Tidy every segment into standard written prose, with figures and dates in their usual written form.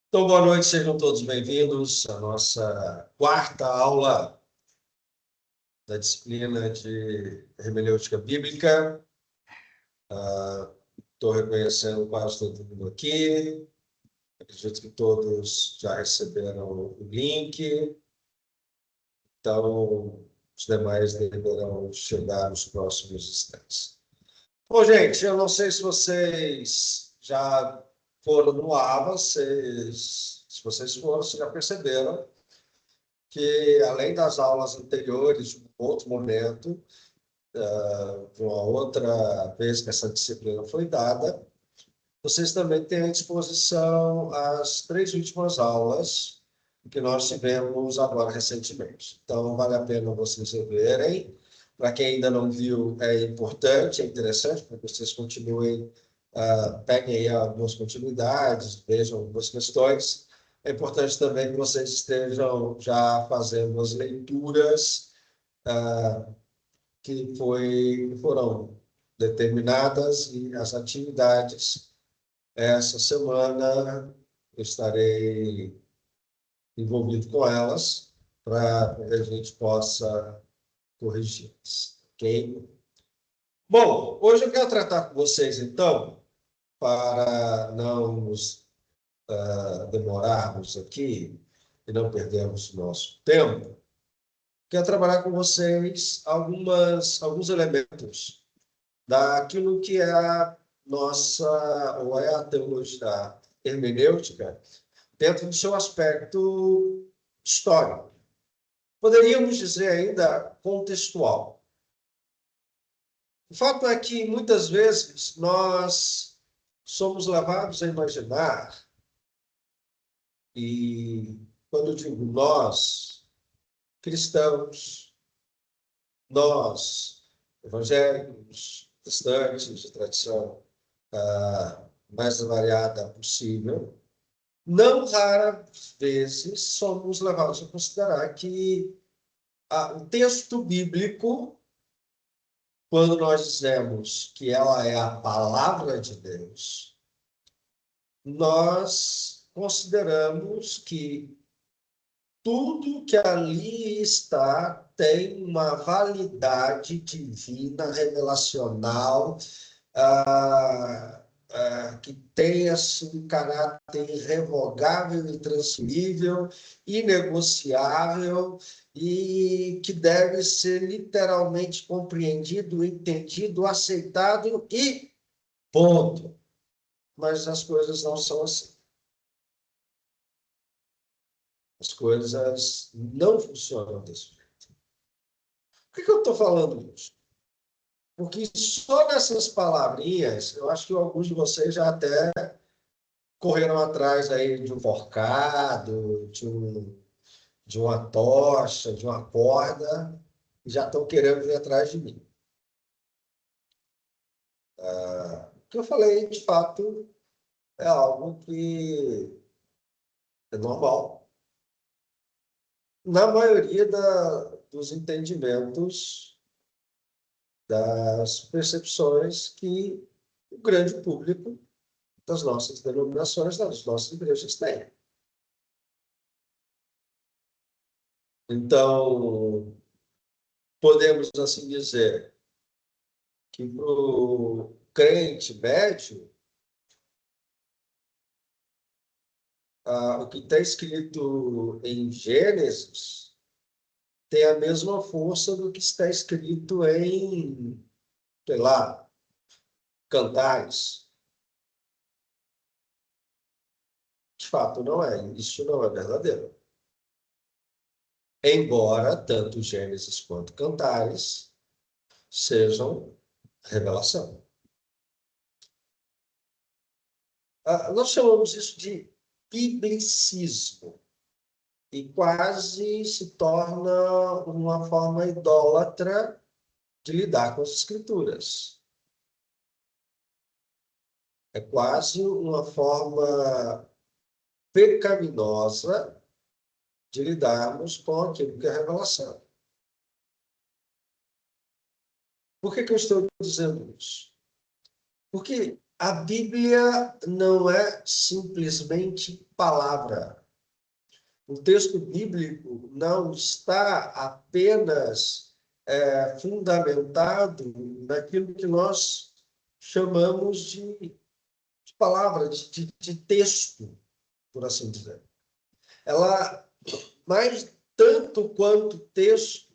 Então, boa noite, sejam todos bem-vindos à nossa quarta aula da disciplina de hermenêutica bíblica. Estou reconhecendo quase todo mundo aqui. Acredito que todos já receberam o link. Então, os demais deverão chegar nos próximos instantes. Bom, gente, eu não sei se vocês já foram no AVA, se vocês foram, vocês já perceberam que, além das aulas anteriores, de um outro momento, de uma outra vez que essa disciplina foi dada, vocês também têm à disposição as 3 últimas aulas que nós tivemos agora recentemente. Então, vale a pena vocês reverem. Para quem ainda não viu, é importante, é interessante, para que vocês continuem, peguem aí algumas continuidades, vejam algumas questões. É importante também que vocês estejam já fazendo as leituras que foram determinadas e as atividades. Essa semana eu estarei envolvido com elas para que a gente possa corrigi-las, ok? Bom, hoje eu quero tratar com vocês, então, para não nos demorarmos aqui e não perdermos o nosso tempo, quero trabalhar com vocês alguns elementos daquilo que é a nossa, ou é a teologia da hermenêutica, dentro do seu aspecto histórico. Poderíamos dizer ainda contextual. O fato é que, muitas vezes, nós somos levados a imaginar, e quando eu digo nós, cristãos, nós, evangélicos, protestantes, de tradição mais variada possível, não raras vezes somos levados a considerar que o texto bíblico, quando nós dizemos que ela é a palavra de Deus, nós consideramos que tudo que ali está tem uma validade divina, revelacional, que tem um caráter irrevogável, intransferível, inegociável e que deve ser literalmente compreendido, entendido, aceitado e ponto. Mas as coisas não são assim. As coisas não funcionam desse jeito. Por que eu estou falando isso? Porque só nessas palavrinhas, eu acho que alguns de vocês já até correram atrás aí de um forcado, de uma tocha, de uma corda, e já estão querendo vir atrás de mim. O que eu falei, de fato, é algo que é normal. Na maioria dos entendimentos, das percepções que o grande público das nossas denominações, das nossas igrejas tem. Então, podemos assim dizer que para o crente médio, o que está escrito em Gênesis tem a mesma força do que está escrito em, sei lá, Cantares. De fato, não é. Isso não é verdadeiro. Embora tanto Gênesis quanto Cantares sejam revelação. Nós chamamos isso de biblicismo e quase se torna uma forma idólatra de lidar com as escrituras. É quase uma forma pecaminosa de lidarmos com aquilo que é revelação. Por que eu estou dizendo isso? Porque A Bíblia não é simplesmente palavra. O texto bíblico não está apenas fundamentado naquilo que nós chamamos de palavra, de texto, por assim dizer. Ela, mais tanto quanto texto,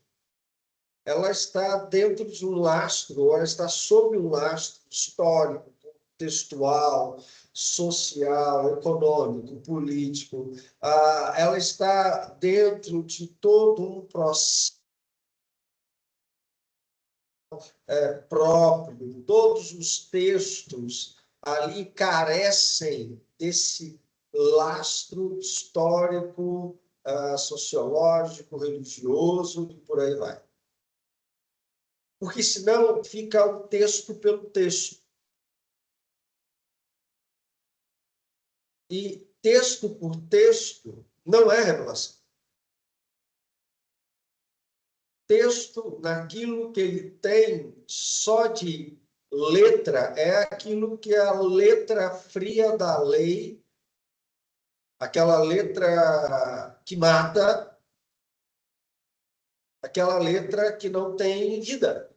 ela está dentro de um lastro, ou ela está sob um lastro histórico, textual, social, econômico, político. Ela está dentro de todo um processo próprio. Todos os textos ali carecem desse lastro histórico, sociológico, religioso e por aí vai. Porque senão fica o texto pelo texto. E texto por texto não é revelação. Texto, naquilo que ele tem só de letra, é aquilo que é a letra fria da lei, aquela letra que mata, aquela letra que não tem vida.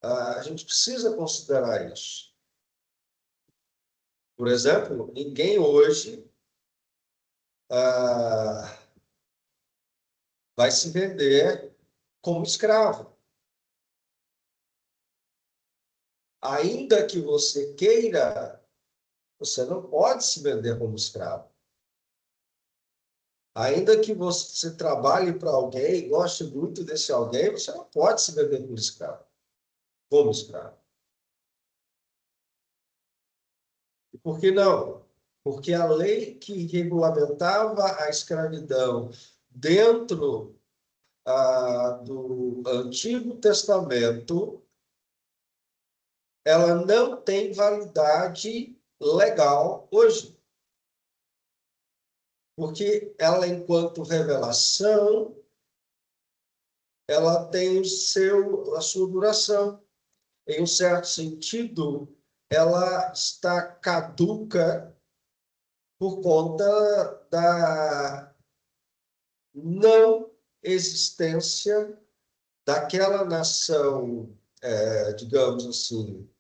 A gente precisa considerar isso. Por exemplo, ninguém hoje vai se vender como escravo. Ainda que você queira, você não pode se vender como escravo. Ainda que você trabalhe para alguém, goste muito desse alguém, você não pode se vender como escravo. Como escravo. E por que não? Porque a lei que regulamentava a escravidão dentro do Antigo Testamento, ela não tem validade legal hoje. Porque ela, enquanto revelação, ela tem a sua duração. Em um certo sentido, ela está caduca por conta da não existência daquela nação, digamos assim,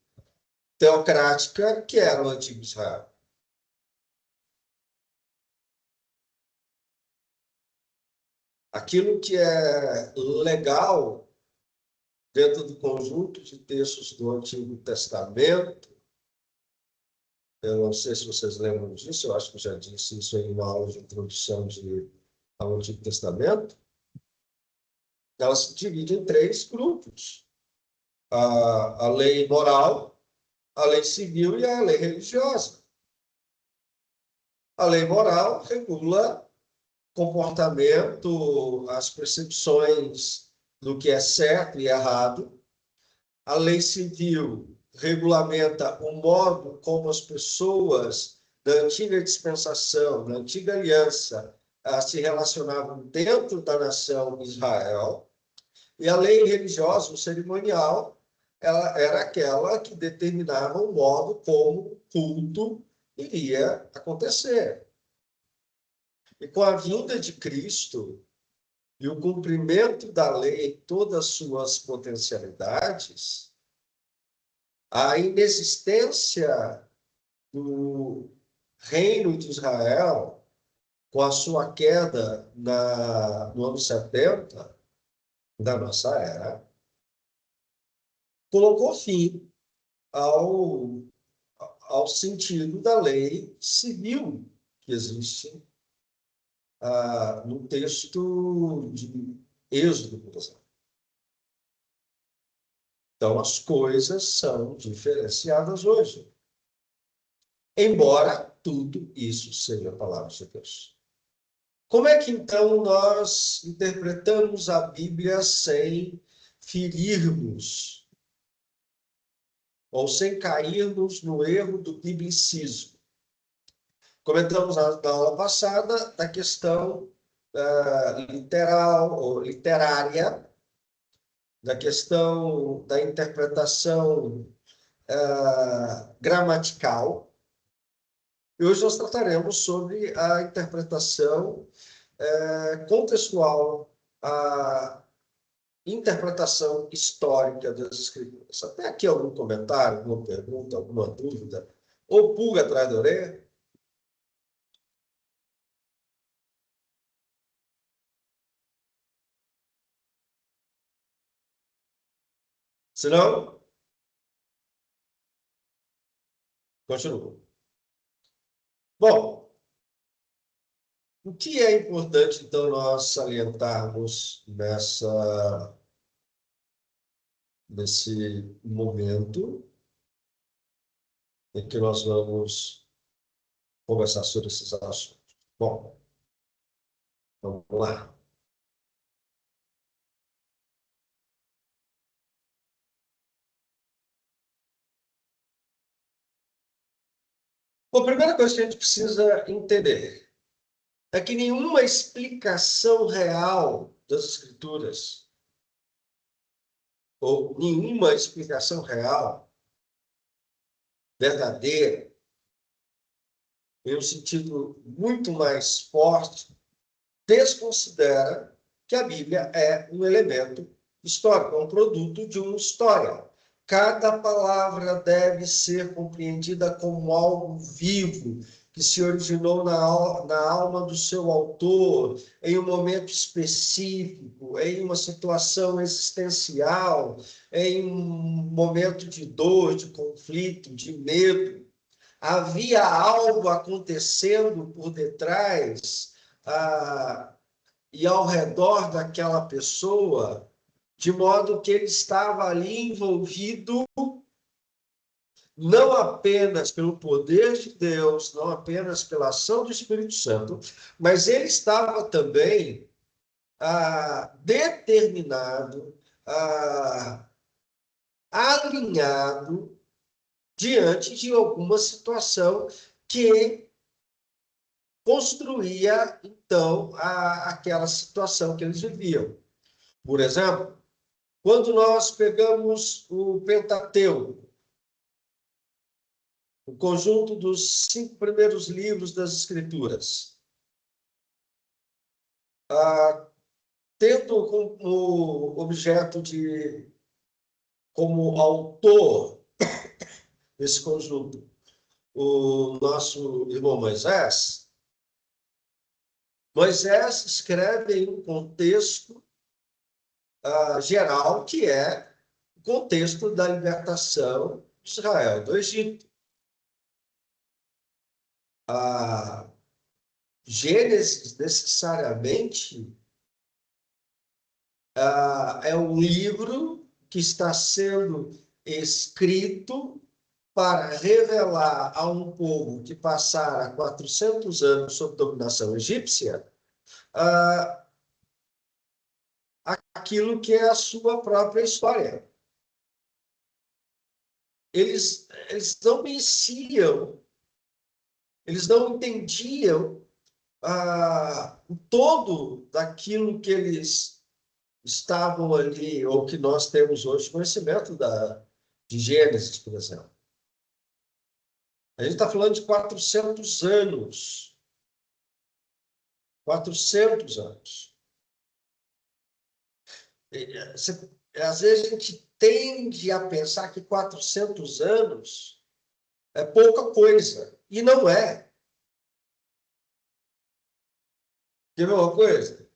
teocrática que era o antigo Israel. Aquilo que é legal dentro do conjunto de textos do Antigo Testamento, eu não sei se vocês lembram disso, eu acho que eu já disse isso em uma aula de introdução ao Antigo Testamento, ela se divide em três grupos: a lei moral, a lei civil e a lei religiosa. A lei moral regula comportamento, as percepções do que é certo e errado. A lei civil regulamenta o modo como as pessoas da antiga dispensação, da antiga aliança, se relacionavam dentro da nação Israel. E a lei religiosa, o cerimonial, ela era aquela que determinava o modo como o culto iria acontecer. E com a vinda de Cristo e o cumprimento da lei em todas as suas potencialidades, a inexistência do reino de Israel, com a sua queda no ano 70 da nossa era, colocou fim ao, ao sentido da lei civil que existe no texto de Êxodo, por exemplo. Então, as coisas são diferenciadas hoje. Embora tudo isso seja a palavra de Deus. Como é que, então, nós interpretamos a Bíblia sem ferirmos ou sem cairmos no erro do biblicismo? Comentamos na aula passada da questão literal ou literária, da questão da interpretação gramatical. E hoje nós trataremos sobre a interpretação contextual, a interpretação histórica das Escrituras. Até aqui algum comentário, alguma pergunta, alguma dúvida? Ou pulga atrás da orelha? Se não, continuo. Bom, o que é importante, então, nós salientarmos nesse momento em que nós vamos conversar sobre esses assuntos? Bom, vamos lá. Bom, a primeira coisa que a gente precisa entender é que nenhuma explicação real das Escrituras, ou nenhuma explicação real, verdadeira, em um sentido muito mais forte, desconsidera que a Bíblia é um elemento histórico, é um produto de uma história. Cada palavra deve ser compreendida como algo vivo, que se originou na alma do seu autor, em um momento específico, em uma situação existencial, em um momento de dor, de conflito, de medo. Havia algo acontecendo por detrás, e ao redor daquela pessoa, de modo que ele estava ali envolvido não apenas pelo poder de Deus, não apenas pela ação do Espírito Santo, mas ele estava também determinado, alinhado diante de alguma situação que construía, então, aquela situação que eles viviam. Por exemplo, quando nós pegamos o Pentateuco, o conjunto dos 5 primeiros livros das Escrituras, tendo como objeto como autor desse conjunto o nosso irmão Moisés, Moisés escreve em um contexto geral, que é o contexto da libertação de Israel do Egito. A Gênesis, necessariamente, é um livro que está sendo escrito para revelar a um povo que passara 400 anos sob dominação egípcia aquilo que é a sua própria história. Eles não conheciam, eles não entendiam o todo daquilo que eles estavam ali, ou que nós temos hoje conhecimento de Gênesis, por exemplo. A gente está falando de 400 anos. 400 anos. Às vezes a gente tende a pensar que 400 anos é pouca coisa, e não é. Quer ver uma coisa?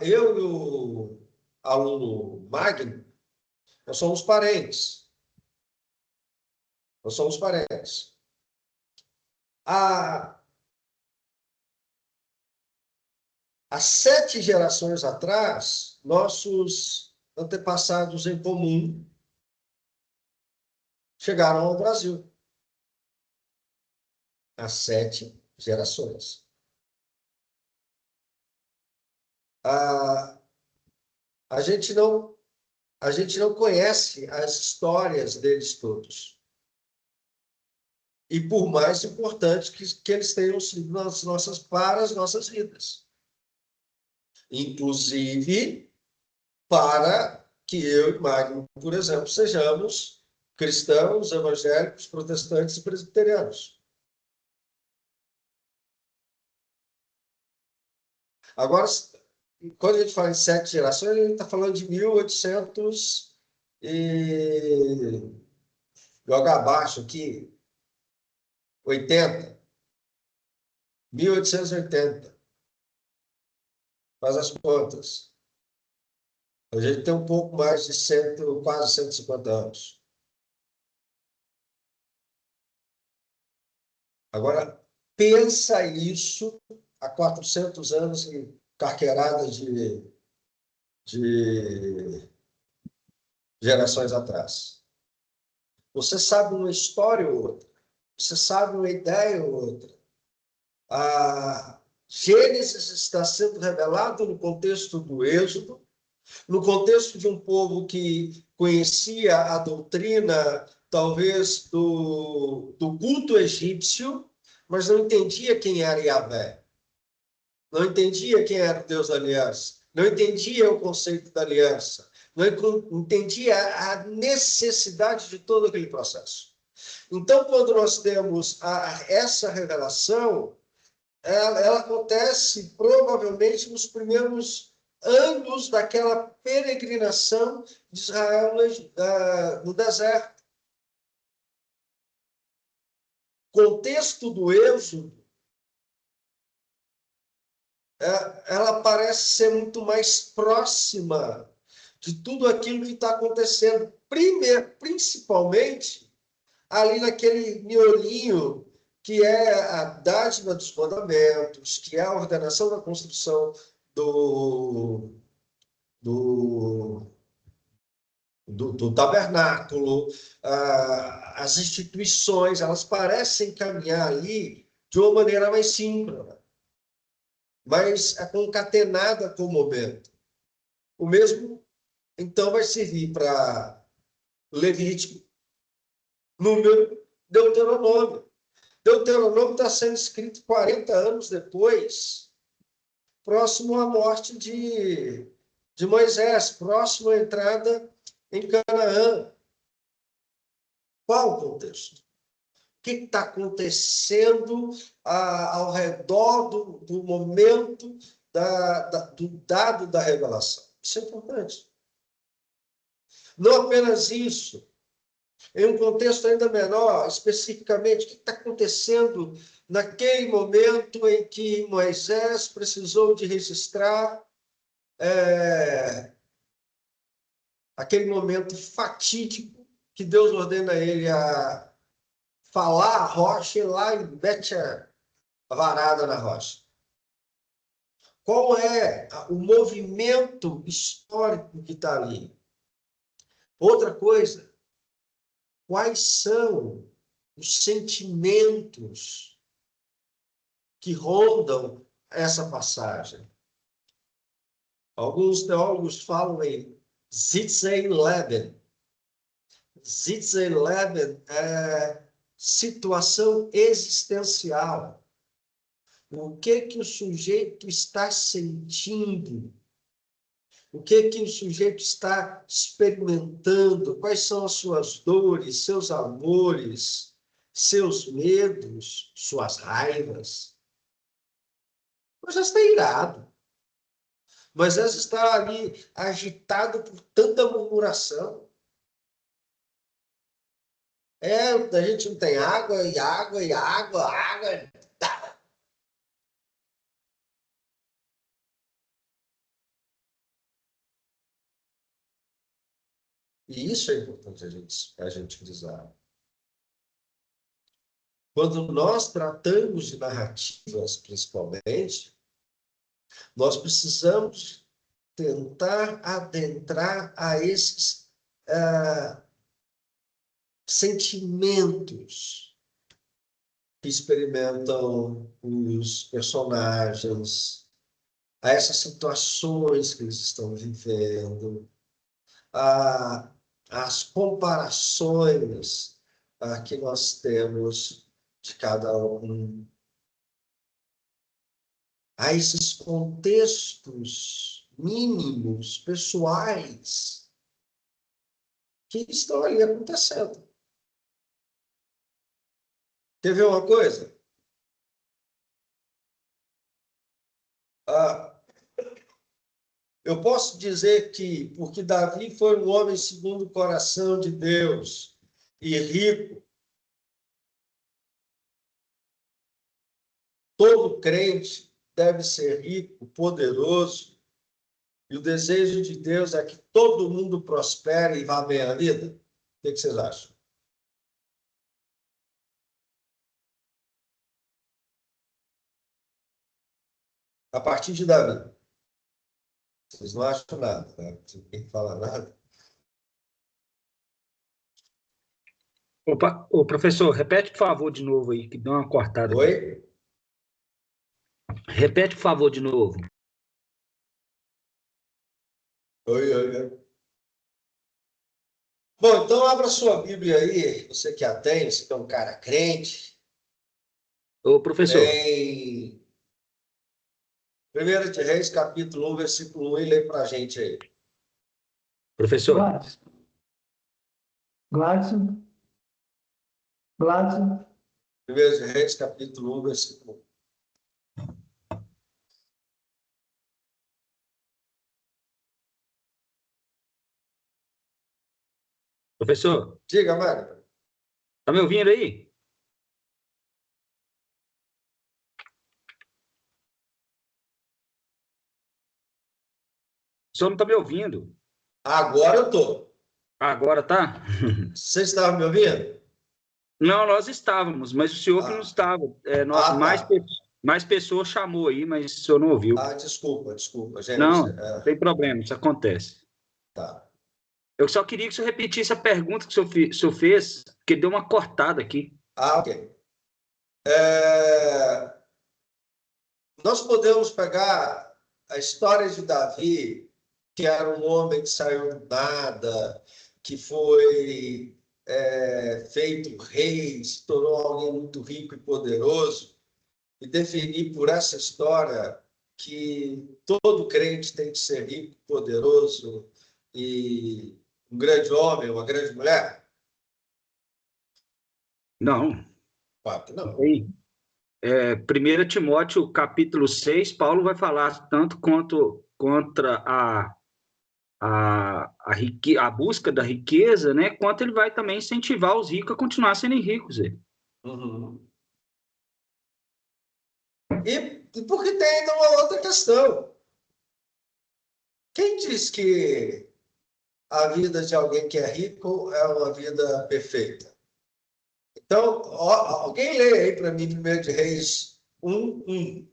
Eu e o aluno Magno, nós somos parentes. Nós somos parentes. Há 7 gerações atrás, nossos antepassados em comum chegaram ao Brasil. Há 7 gerações. A gente não conhece as histórias deles todos. E por mais importante que eles tenham sido para as nossas vidas. Inclusive para que eu e Magno, por exemplo, sejamos cristãos, evangélicos, protestantes e presbiterianos. Agora, quando a gente fala em 7 gerações, a gente está falando de 1800 e joga abaixo aqui, 80, 1880. Faz as contas. A gente tem um pouco mais de 100, quase 150 anos. Agora, pensa isso há 400 anos em carqueirada de gerações atrás. Você sabe uma história ou outra, você sabe uma ideia ou outra. A Gênesis está sendo revelado no contexto do Êxodo, no contexto de um povo que conhecia a doutrina, talvez, do culto egípcio, mas não entendia quem era Yahvé, não entendia quem era o Deus da aliança, não entendia o conceito da aliança, não entendia a necessidade de todo aquele processo. Então, quando nós temos essa revelação, ela acontece provavelmente nos primeiros anos daquela peregrinação de Israel no deserto. O contexto do Êxodo, ela parece ser muito mais próxima de tudo aquilo que está acontecendo, principalmente ali naquele miolinho que é a dádiva dos mandamentos, que é a ordenação da construção do, do, do tabernáculo, as instituições, elas parecem caminhar ali de uma maneira mais síncrona, mais concatenada com o momento. O mesmo, então, vai servir para Levítico, Número, Deuteronômio. Deuteronômio está sendo escrito 40 anos depois, próximo à morte de Moisés, próximo à entrada em Canaã. Qual o contexto? O que está acontecendo ao redor do momento do dado da revelação? Isso é importante. Não apenas isso, em um contexto ainda menor, especificamente, o que está acontecendo naquele momento em que Moisés precisou de registrar aquele momento fatídico que Deus ordena a ele a falar a rocha e lá e mete a varada na rocha. Qual é o movimento histórico que está ali? Outra coisa, quais são os sentimentos que rondam essa passagem? Alguns teólogos falam em Sitzenleben. Sitzenleben é situação existencial. O que o sujeito está sentindo? O que o sujeito está experimentando? Quais são as suas dores, seus amores, seus medos, suas raivas? Moisés está irado. Moisés está ali agitado por tanta murmuração. A gente não tem água, e água, e água, água. Tá. E isso é importante a gente frisar. Quando nós tratamos de narrativas, principalmente, nós precisamos tentar adentrar a esses sentimentos que experimentam os personagens, a essas situações que eles estão vivendo, as comparações que nós temos de cada um, a esses contextos mínimos, pessoais, que estão ali acontecendo. Quer ver uma coisa? Eu posso dizer que, porque Davi foi um homem segundo o coração de Deus e rico, todo crente deve ser rico, poderoso, e o desejo de Deus é que todo mundo prospere e vá bem a vida. O que vocês acham? A partir de Davi. Vocês não acham nada, né? Ninguém fala nada. Opa, ô, professor, repete, por favor, de novo aí, que deu uma cortada aqui. Oi? Repete, por favor, de novo. Oi. Bom, então abra sua Bíblia aí, você que a tem, você que é um cara crente, Ô, professor, em 1 de Reis, capítulo 1, versículo 1, e lê para a gente aí. professor, Gladson. 1 de Reis, capítulo 1, versículo 1. professor, Diga, Mário. tá me ouvindo aí? O senhor não tá me ouvindo. Agora eu estou. Agora tá? Você estava me ouvindo? Não, nós estávamos, mas o senhor que não estava. Tá. Mais pessoas chamou aí, mas o senhor não ouviu. Desculpa, gente. Não, não tem problema, isso acontece. Tá. Eu só queria que o senhor repetisse a pergunta que o senhor fez, porque deu uma cortada aqui. Ok. Nós podemos pegar a história de Davi, que era um homem que saiu do nada, que foi feito rei, se tornou alguém muito rico e poderoso, e definir por essa história que todo crente tem que ser rico, poderoso e um grande homem, uma grande mulher? Não. Claro que não. 1 Timóteo, capítulo 6, Paulo vai falar tanto contra a busca da riqueza, né? Quanto ele vai também incentivar os ricos a continuar sendo ricos. Uhum. E porque tem ainda uma outra questão. Quem diz que a vida de alguém que é rico é uma vida perfeita? Então, alguém lê aí para mim 1 de Reis 1:1.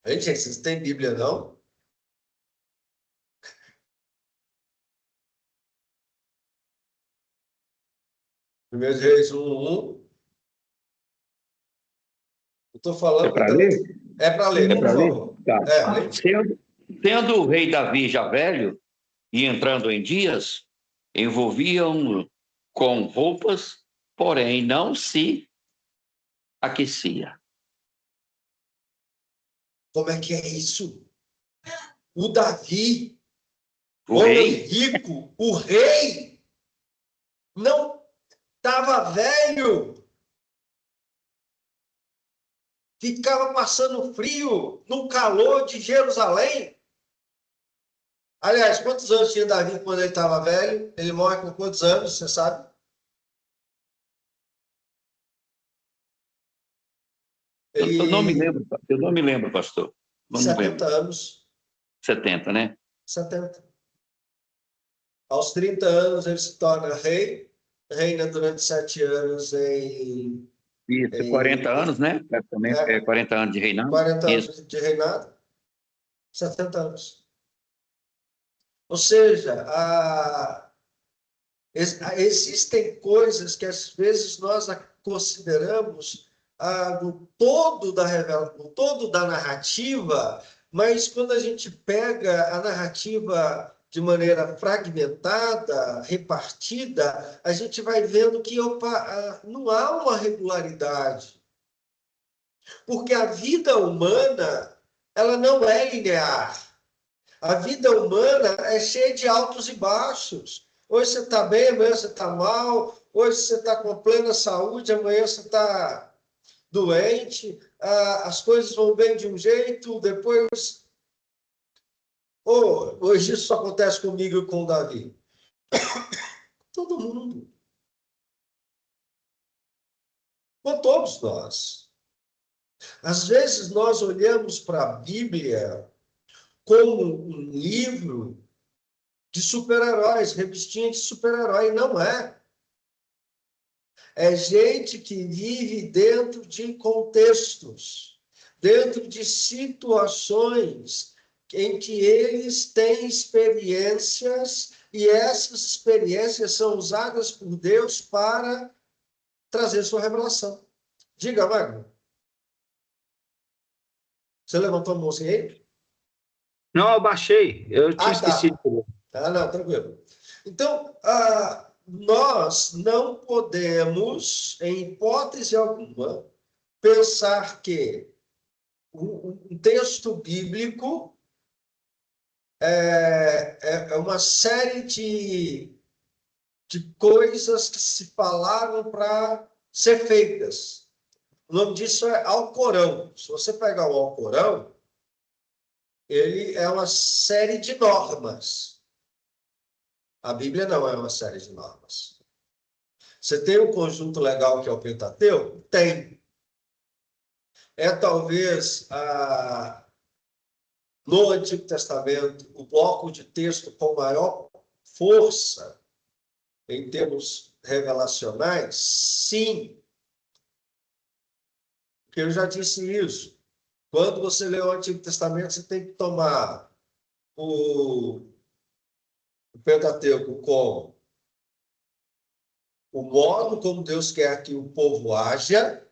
Gente, vocês têm Bíblia, não? Primeiro de Reis 1:1. Eu estou falando. É para ler? É para ler, por favor. Tá. Lê. Sendo o rei Davi já velho e entrando em dias, envolviam com roupas, porém não se aquecia. Como é que é isso? O Davi, O homem rei, rico, o rei, não estava velho. Ficava passando frio no calor de Jerusalém. Aliás, quantos anos tinha Davi quando ele estava velho? Ele morre com quantos anos, você sabe? eu não me lembro, pastor. Não me 70 lembro. anos. 70, né? 70. Aos 30 anos ele se torna rei, reina durante 7 anos Isso, 40 anos, né? Praticamente 40 anos de reinado. 40 anos Isso. de reinado, 70 anos. Ou seja, existem coisas que às vezes nós consideramos no todo no todo da narrativa, mas quando a gente pega a narrativa de maneira fragmentada, repartida, a gente vai vendo que não há uma regularidade. Porque a vida humana, ela não é linear. A vida humana é cheia de altos e baixos. Hoje você está bem, amanhã você está mal. Hoje você está com plena saúde, amanhã você está doente. As coisas vão bem de um jeito, depois... Hoje isso acontece comigo e com o Davi. Todo mundo. Com todos nós. Às vezes nós olhamos para a Bíblia como um livro de super-heróis, revistinha de super-herói. Não é. É gente que vive dentro de contextos, dentro de situações em que eles têm experiências e essas experiências são usadas por Deus para trazer sua revelação. Diga, Magno. Você levantou a mão assim aí? Não, eu baixei. Eu tinha esquecido. Não, tranquilo. Então, nós não podemos, em hipótese alguma, pensar que um texto bíblico é uma série de coisas que se falaram para ser feitas. O nome disso é Alcorão. Se você pegar o Alcorão, ele é uma série de normas. A Bíblia não é uma série de normas. Você tem um conjunto legal que é o Pentateuco? Tem. É talvez no Antigo Testamento o bloco de texto com maior força em termos revelacionais? Sim. Porque eu já disse isso. Quando você lê o Antigo Testamento, você tem que tomar o Pentateuco como o modo como Deus quer que o povo haja,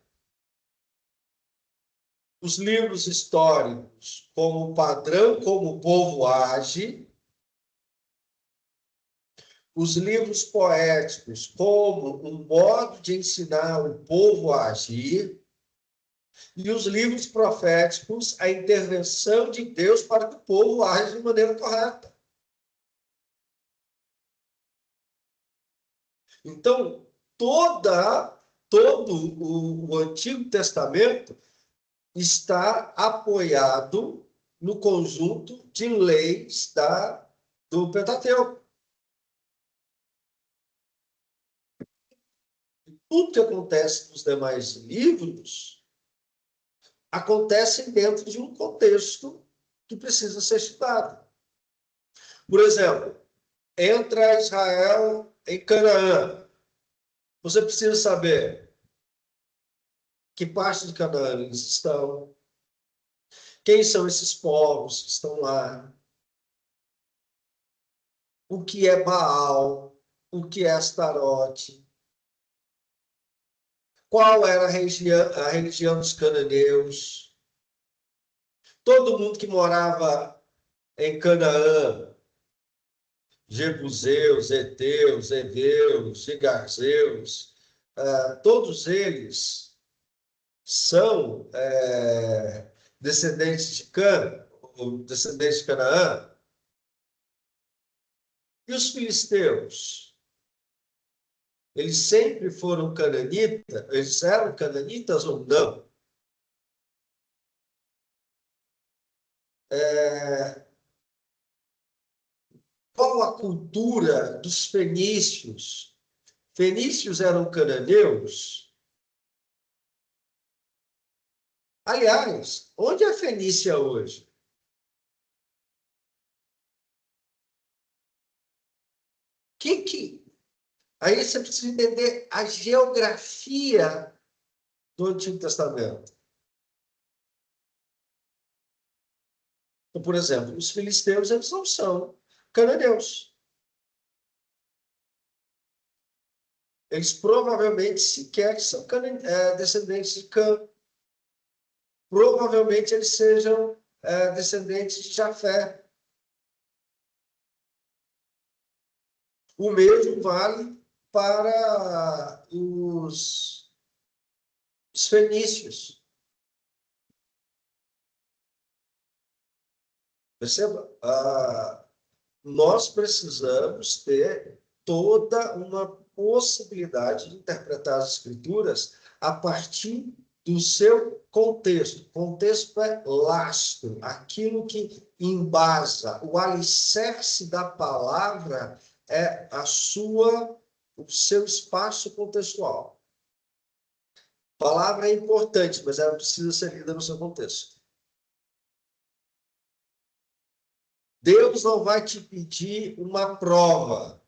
os livros históricos como padrão como o povo age, os livros poéticos como um modo de ensinar o povo a agir, e os livros proféticos, a intervenção de Deus para que o povo age de maneira correta. Então, todo o Antigo Testamento está apoiado no conjunto de leis do Pentateuco. Tudo que acontece nos demais livros acontece dentro de um contexto que precisa ser estudado. Por exemplo, entra Israel em Canaã. Você precisa saber que parte de Canaã eles estão, quem são esses povos que estão lá, o que é Baal, o que é Astarote, qual era a religião dos cananeus. Todo mundo que morava em Canaã, Jebuseus, Heteus, Heveus, Gigarzeus, todos eles são descendentes de descendentes de Canaã. E os filisteus? Eles sempre foram cananitas? Eles eram cananitas ou não? Qual a cultura dos fenícios? Fenícios eram cananeus? Aliás, onde é a Fenícia hoje? Aí você precisa entender a geografia do Antigo Testamento. Então, por exemplo, os filisteus, eles não são cananeus. Eles provavelmente sequer são descendentes de Cã. Provavelmente eles sejam descendentes de Jafé. O mesmo vale para os fenícios. Perceba, nós precisamos ter toda uma possibilidade de interpretar as Escrituras a partir do seu contexto. Contexto é lastro, aquilo que embasa, o alicerce da palavra é o seu espaço contextual. A palavra é importante, mas ela precisa ser lida no seu contexto. Deus não vai te pedir uma prova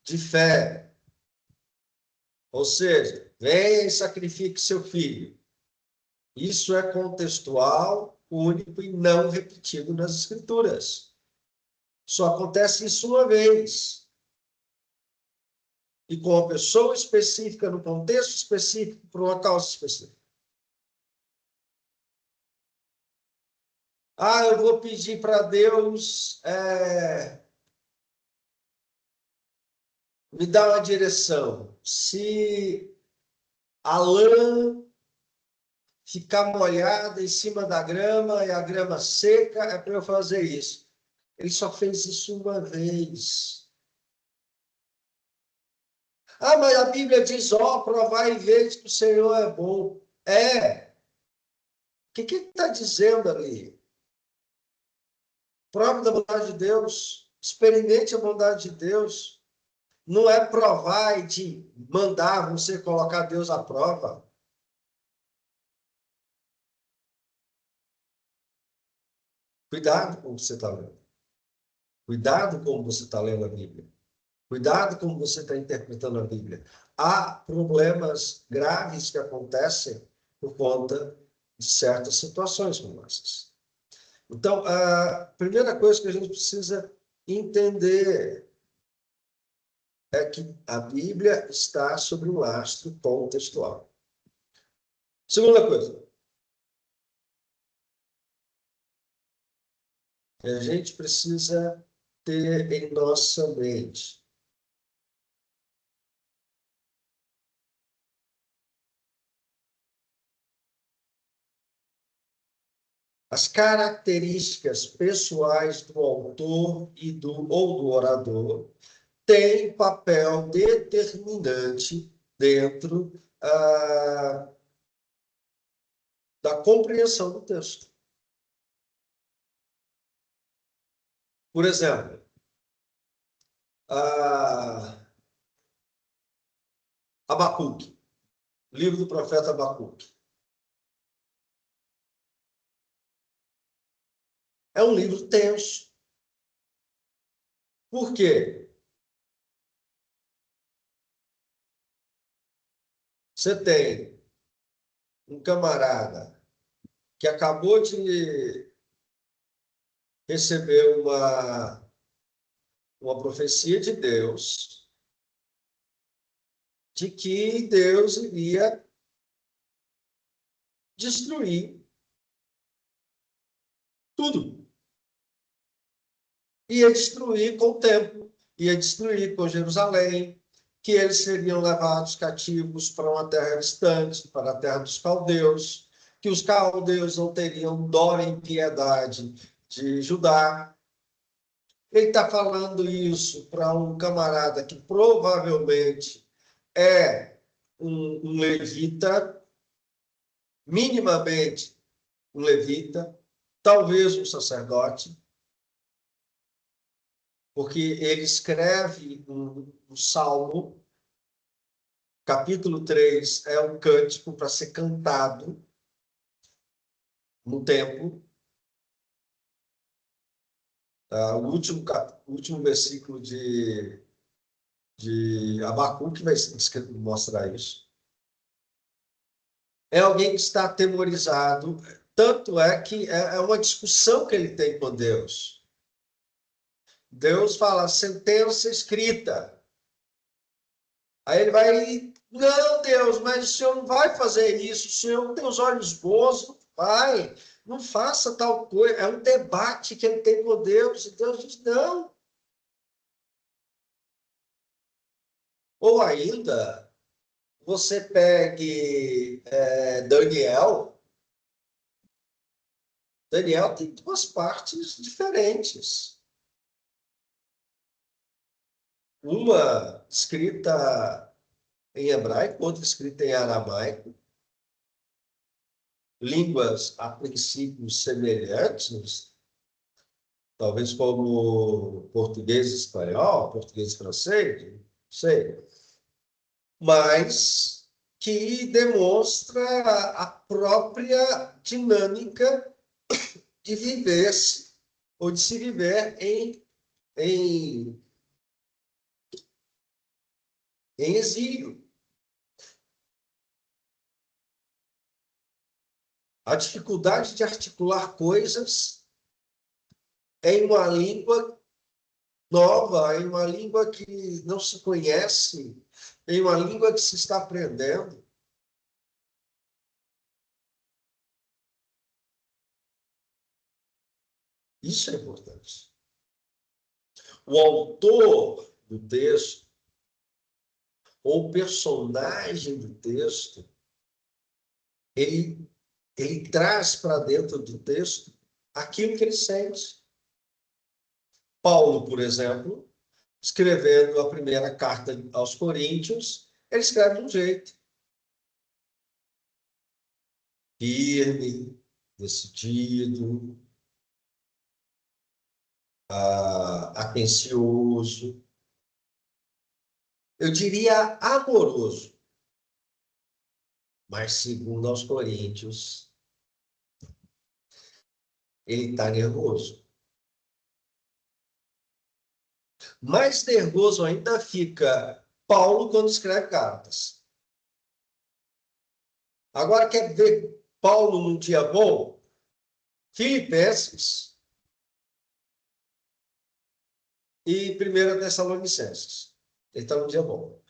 de fé. Ou seja, venha e sacrifique seu filho. Isso é contextual, único e não repetido nas Escrituras. Só acontece isso uma vez. E com uma pessoa específica, no contexto específico, por uma causa específica. Eu vou pedir para Deus me dar uma direção. Se a lã ficar molhada em cima da grama e a grama seca, é para eu fazer isso. Ele só fez isso uma vez. Mas a Bíblia diz, provai e vede que o Senhor é bom. O que ele está dizendo ali? Prove da bondade de Deus, experimente a bondade de Deus. Não é provar e de mandar você colocar Deus à prova. Cuidado com o que você está lendo. Cuidado como você está lendo a Bíblia. Cuidado como você está interpretando a Bíblia. Há problemas graves que acontecem por conta de certas situações como essas. Então, a primeira coisa que a gente precisa entender é que a Bíblia está sobre um lastro contextual. Segunda coisa, que a gente precisa ter em nossa mente. As características pessoais do autor ou do orador têm papel determinante dentro da compreensão do texto. Por exemplo, Abacuque, livro do profeta Abacuque. É um livro tenso. Por quê? Você tem um camarada que acabou de receber uma profecia de Deus de que Deus iria destruir tudo. Ia destruir com o templo, ia destruir com Jerusalém, que eles seriam levados cativos para uma terra distante, para a terra dos caldeus, que os caldeus não teriam dó nem piedade de Judá. Ele está falando isso para um camarada que provavelmente é um levita, minimamente um levita, talvez um sacerdote, porque ele escreve um salmo, capítulo 3 é um cântico para ser cantado no templo. O último versículo de Abacuque vai mostrar isso. É alguém que está atemorizado, tanto é que é uma discussão que ele tem com Deus. Deus fala, sentença escrita. Aí ele vai, não, Deus, mas o Senhor não vai fazer isso, o Senhor não tem os olhos bons, não vai, não faça tal coisa. É um debate que ele tem com Deus, e Deus diz, não. Ou ainda, você pegue Daniel. Daniel tem duas partes diferentes. Uma escrita em hebraico, outra escrita em aramaico. Línguas, a princípio, semelhantes, talvez como português e espanhol, português e francês, não sei. Mas que demonstra a própria dinâmica de viver-se ou de se viver em exílio. A dificuldade de articular coisas em uma língua nova, em uma língua que não se conhece, em uma língua que se está aprendendo. Isso é importante. O autor do texto, ou o personagem do texto, ele traz para dentro do texto aquilo que ele sente. Paulo, por exemplo, escrevendo a primeira carta aos Coríntios, ele escreve de um jeito firme, decidido, atencioso, eu diria amoroso, mas segundo aos Coríntios, ele está nervoso. Mais nervoso ainda fica Paulo quando escreve cartas. Agora, quer ver Paulo num dia bom? Filipenses e 1 Tessalonicenses. Ele está num dia bom.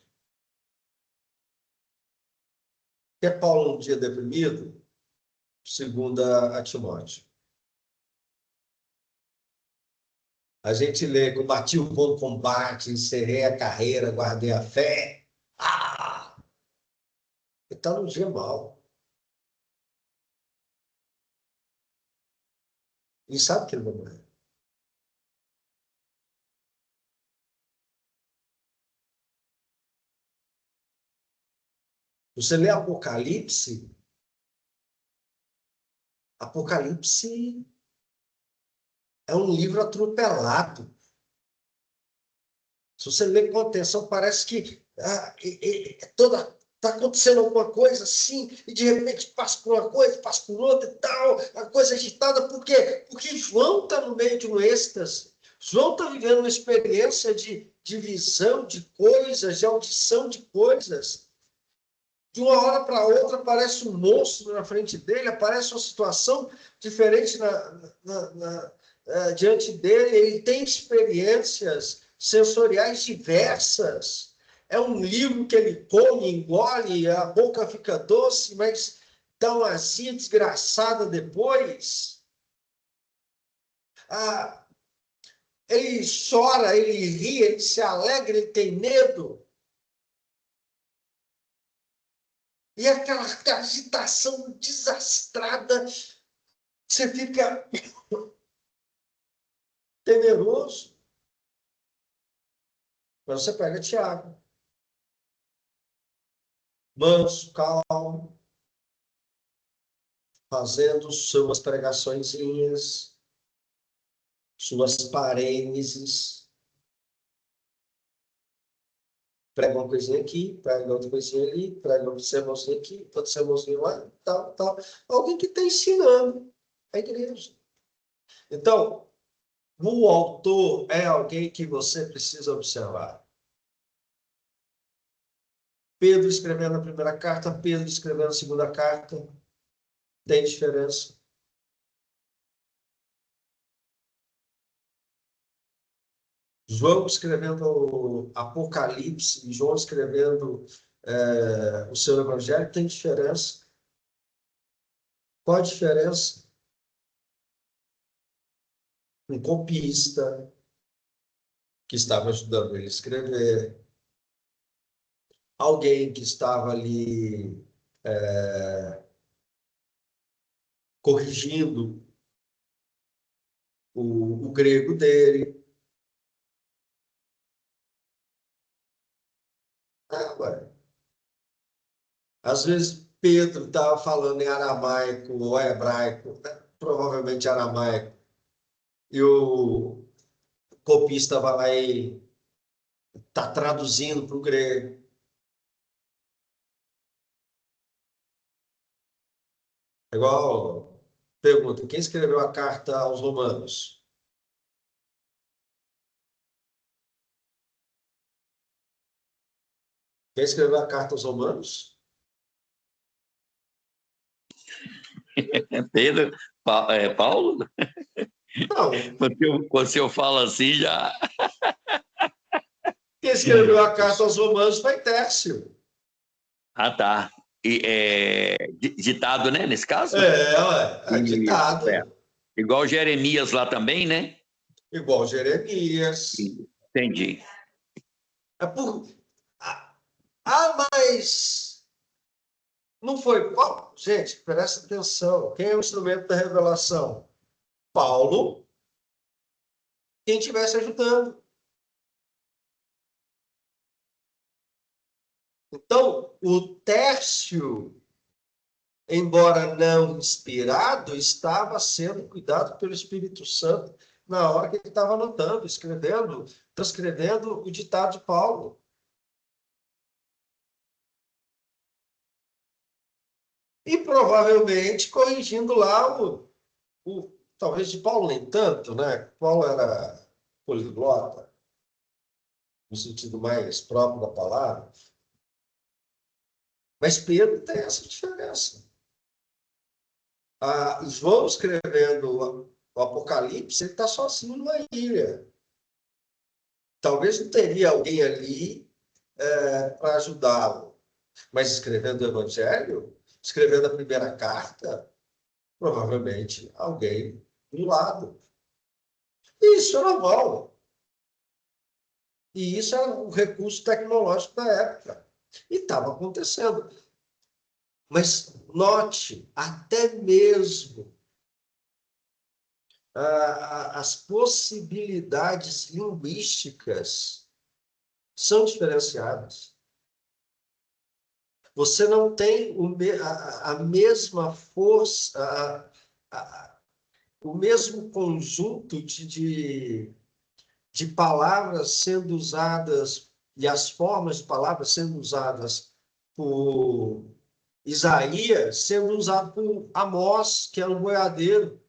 Quer Paulo num dia deprimido? 2 Timóteo. A gente lê: combati o bom combate, encerrei a carreira, guardei a fé. Ele está num dia mal. E sabe que ele vai morrer. Você lê Apocalipse, Apocalipse é um livro atropelado. Se você lê com atenção, parece que está acontecendo alguma coisa assim, e de repente passa por uma coisa, passa por outra e tal, a coisa agitada. Por quê? Porque João está no meio de um êxtase. João está vivendo uma experiência de visão de coisas, de audição de coisas. De uma hora para outra aparece um monstro na frente dele, aparece uma situação diferente diante dele, ele tem experiências sensoriais diversas. É um livro que ele come, engole, a boca fica doce, mas dá uma azia desgraçada depois. Ele chora, ele ri, ele se alegra, ele tem medo. E aquela agitação desastrada, você fica temeroso. Mas você pega Tiago. Manso, calmo, fazendo suas pregaçõezinhas, suas parênteses. Prega uma coisinha aqui, prega outra coisinha ali, prega outro sermãozinho aqui, outro sermãozinho lá, tal, tal. Alguém que está ensinando a igreja. Então, o autor é alguém que você precisa observar. Pedro escrevendo a primeira carta, Pedro escrevendo a segunda carta, tem diferença. João escrevendo o Apocalipse, João escrevendo o seu Evangelho, tem diferença. Qual a diferença? Um copista que estava ajudando ele a escrever, alguém que estava ali corrigindo o grego dele. Ué. Às vezes Pedro estava falando em aramaico ou hebraico, né? Provavelmente aramaico, e o copista vai lá e está traduzindo para o grego. É igual pergunta, quem escreveu a carta aos Romanos? Quem escreveu a carta aos Romanos? Pedro, Paulo, Não. quando eu falo assim, já. Quem escreveu a carta aos Romanos foi Tércio. Ah, tá. E, ditado, né, nesse caso? É Isso, ditado. igual Jeremias lá também, né? Igual Jeremias. Entendi. É por... mas não foi Paulo. Gente, presta atenção. Quem é o instrumento da revelação? Paulo, quem estivesse ajudando. Então, o Tércio, embora não inspirado, estava sendo cuidado pelo Espírito Santo na hora que ele estava anotando, escrevendo, transcrevendo o ditado de Paulo. E provavelmente corrigindo lá talvez de Paulo nem tanto, né? Paulo era poliglota, no sentido mais próprio da palavra. Mas Pedro tem essa diferença. João escrevendo o Apocalipse, ele está sozinho numa ilha. Talvez não teria alguém ali para ajudá-lo. Mas escrevendo o Evangelho, escrevendo a primeira carta, provavelmente alguém do lado. E isso é normal. E isso era um recurso tecnológico da época. E estava acontecendo. Mas note, até mesmo as possibilidades linguísticas são diferenciadas. Você não tem a mesma força, o mesmo conjunto de palavras sendo usadas e as formas de palavras sendo usadas por Isaías, sendo usado por Amós, que era um boiadeiro,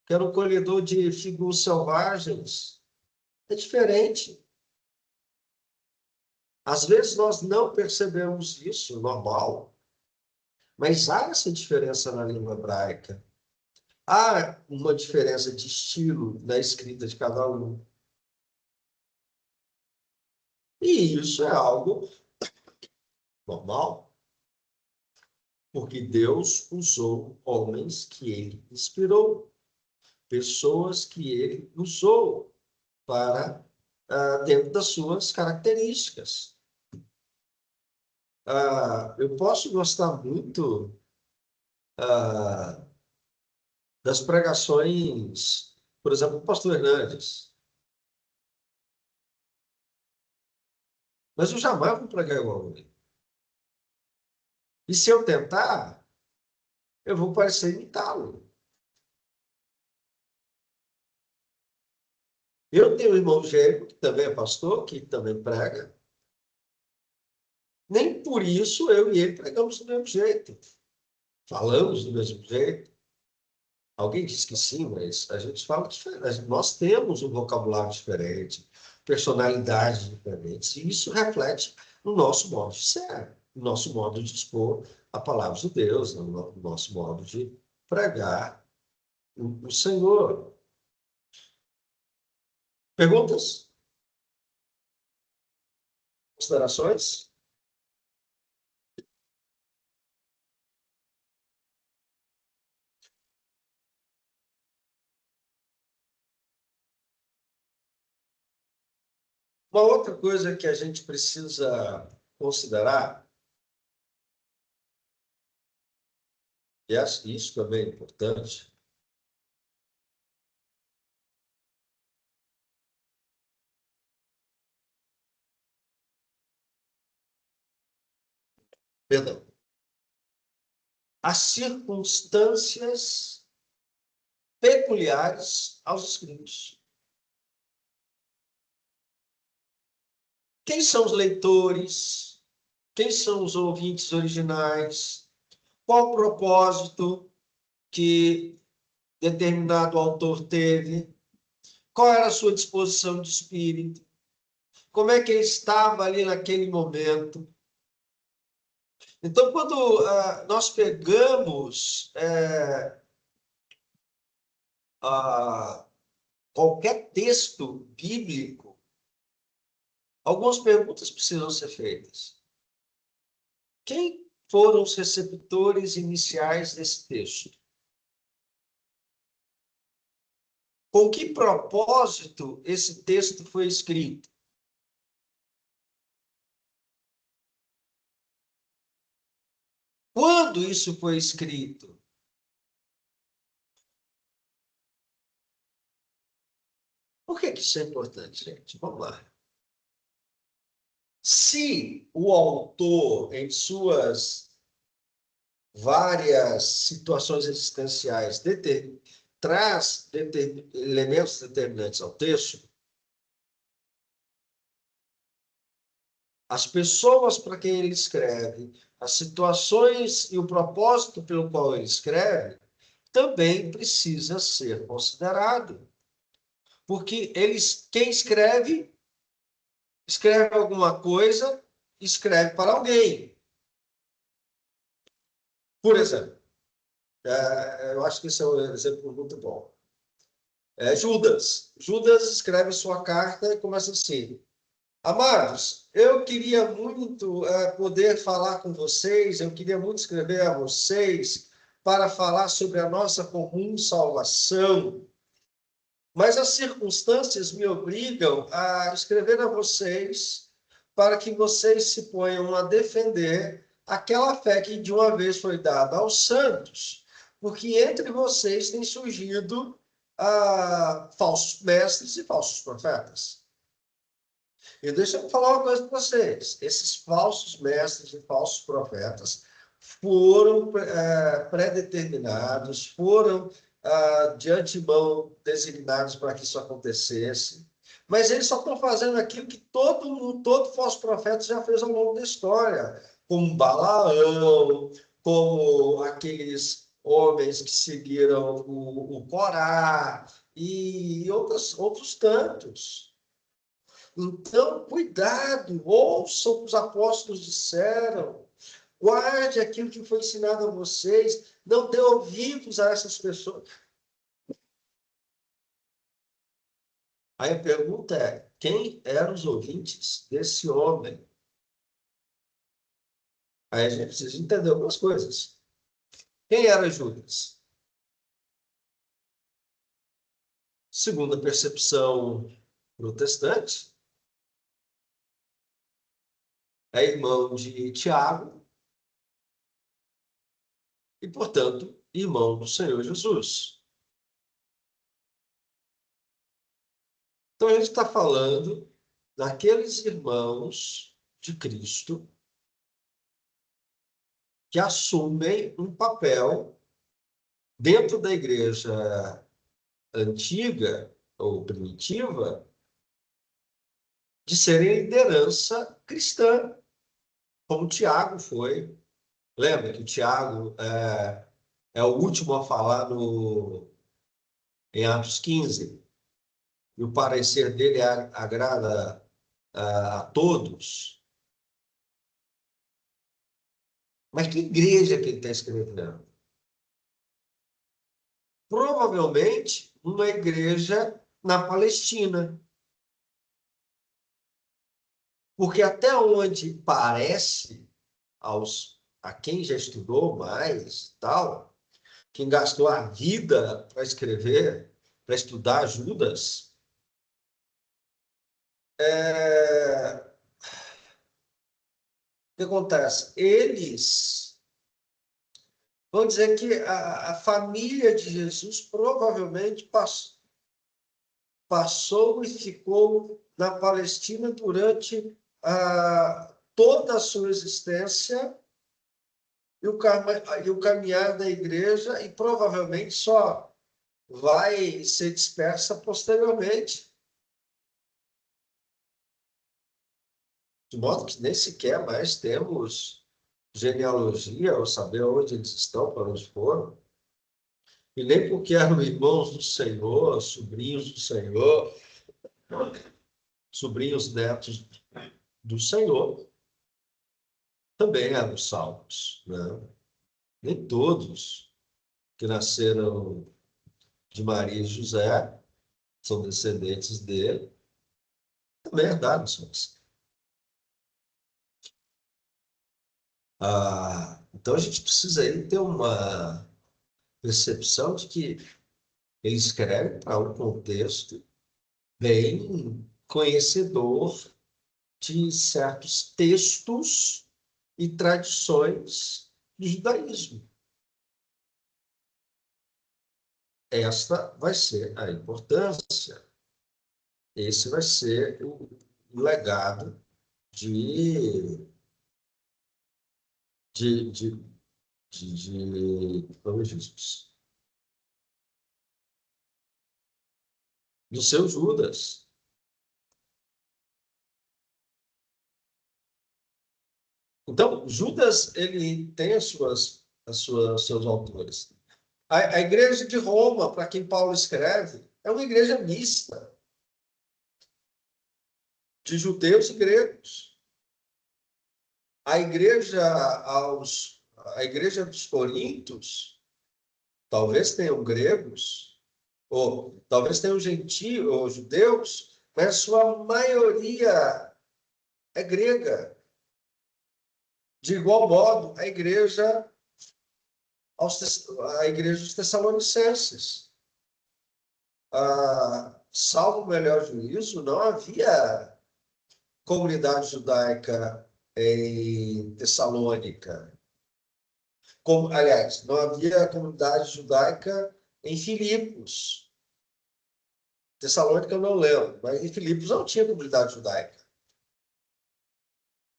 que era um colhedor de figos selvagens. É diferente. Às vezes nós não percebemos isso, normal, mas há essa diferença na língua hebraica. Há uma diferença de estilo na escrita de cada um. E isso é algo normal, porque Deus usou homens que ele inspirou, pessoas que ele usou para dentro das suas características. Eu posso gostar muito das pregações, por exemplo, do pastor Hernandes, mas eu jamais vou pregar igual a ele. E se eu tentar, eu vou parecer imitá-lo. Eu tenho um irmão gêmeo, que também é pastor, que também prega. Nem por isso eu e ele pregamos do mesmo jeito. Falamos do mesmo jeito. Alguém disse que sim, mas a gente fala diferente. Nós temos um vocabulário diferente, personalidades diferentes, e isso reflete no nosso modo de ser, no nosso modo de expor a palavra de Deus, no nosso modo de pregar o Senhor. Perguntas? Considerações? Uma outra coisa que a gente precisa considerar, e isso também é importante, perdão, as circunstâncias peculiares aos escritos. Quem são os leitores? Quem são os ouvintes originais? Qual o propósito que determinado autor teve? Qual era a sua disposição de espírito? Como é que ele estava ali naquele momento? Então, quando nós pegamos qualquer texto bíblico, algumas perguntas precisam ser feitas. Quem foram os receptores iniciais desse texto? Com que propósito esse texto foi escrito? Quando isso foi escrito? Por que isso é importante, gente? Vamos lá. Se o autor, em suas várias situações existenciais, traz elementos determinantes ao texto, as pessoas para quem ele escreve, as situações e o propósito pelo qual ele escreve, também precisa ser considerado. Porque quem escreve alguma coisa, escreve para alguém. Por exemplo, eu acho que esse é um exemplo muito bom. Judas. Judas escreve sua carta e começa assim: Amados, eu queria muito poder falar com vocês, eu queria muito escrever a vocês para falar sobre a nossa comum salvação, mas as circunstâncias me obrigam a escrever a vocês para que vocês se ponham a defender aquela fé que de uma vez foi dada aos santos, porque entre vocês tem surgido falsos mestres e falsos profetas. E deixa eu falar uma coisa para vocês. Esses falsos mestres e falsos profetas foram pré-determinados, foram de antemão designados para que isso acontecesse. Mas eles só estão fazendo aquilo que todo falso profeta já fez ao longo da história, como Balaão, como aqueles homens que seguiram o Corá e outros tantos. Então, cuidado, ouçam o que os apóstolos disseram, guarde aquilo que foi ensinado a vocês, não dê ouvidos a essas pessoas. Aí a pergunta é, quem eram os ouvintes desse homem? Aí a gente precisa entender algumas coisas. Quem era Judas? Segundo a percepção protestante, é irmão de Tiago e, portanto, irmão do Senhor Jesus. Então, a gente está falando daqueles irmãos de Cristo que assumem um papel dentro da igreja antiga ou primitiva de serem liderança cristã, como Tiago foi. Lembra que o Tiago é o último a falar em Atos 15, e o parecer dele agrada a todos. Mas que igreja que ele está escrevendo? Provavelmente uma igreja na Palestina. Porque até onde parece, a quem já estudou mais, tal, quem gastou a vida para escrever, para estudar Judas, que acontece? Eles vão dizer que a família de Jesus provavelmente passou e ficou na Palestina durante toda a sua existência e o caminhar da igreja, e provavelmente só vai ser dispersa posteriormente. De modo que nem sequer mais temos genealogia, ou saber onde eles estão, para onde foram. E nem porque eram irmãos do Senhor, sobrinhos do Senhor, sobrinhos netos do Senhor, também eram salvos, né? Nem todos que nasceram de Maria e José são descendentes dele, também herdaram salvação. Então a gente precisa aí ter uma percepção de que ele escreve para um contexto bem conhecedor de certos textos e tradições do judaísmo. Esta vai ser a importância. Esse vai ser o legado de Jesus, do seu Judas. Então, Judas, ele tem seus autores. A igreja de Roma, para quem Paulo escreve, é uma igreja mista de judeus e gregos. A igreja dos Coríntios, talvez tenham gregos, ou talvez tenham gentios ou judeus, mas a sua maioria é grega. De igual modo, a igreja dos Tessalonicenses. Salvo o melhor juízo, não havia comunidade judaica em Tessalônica. Aliás, não havia comunidade judaica em Filipos. Tessalônica eu não lembro, mas em Filipos não tinha comunidade judaica.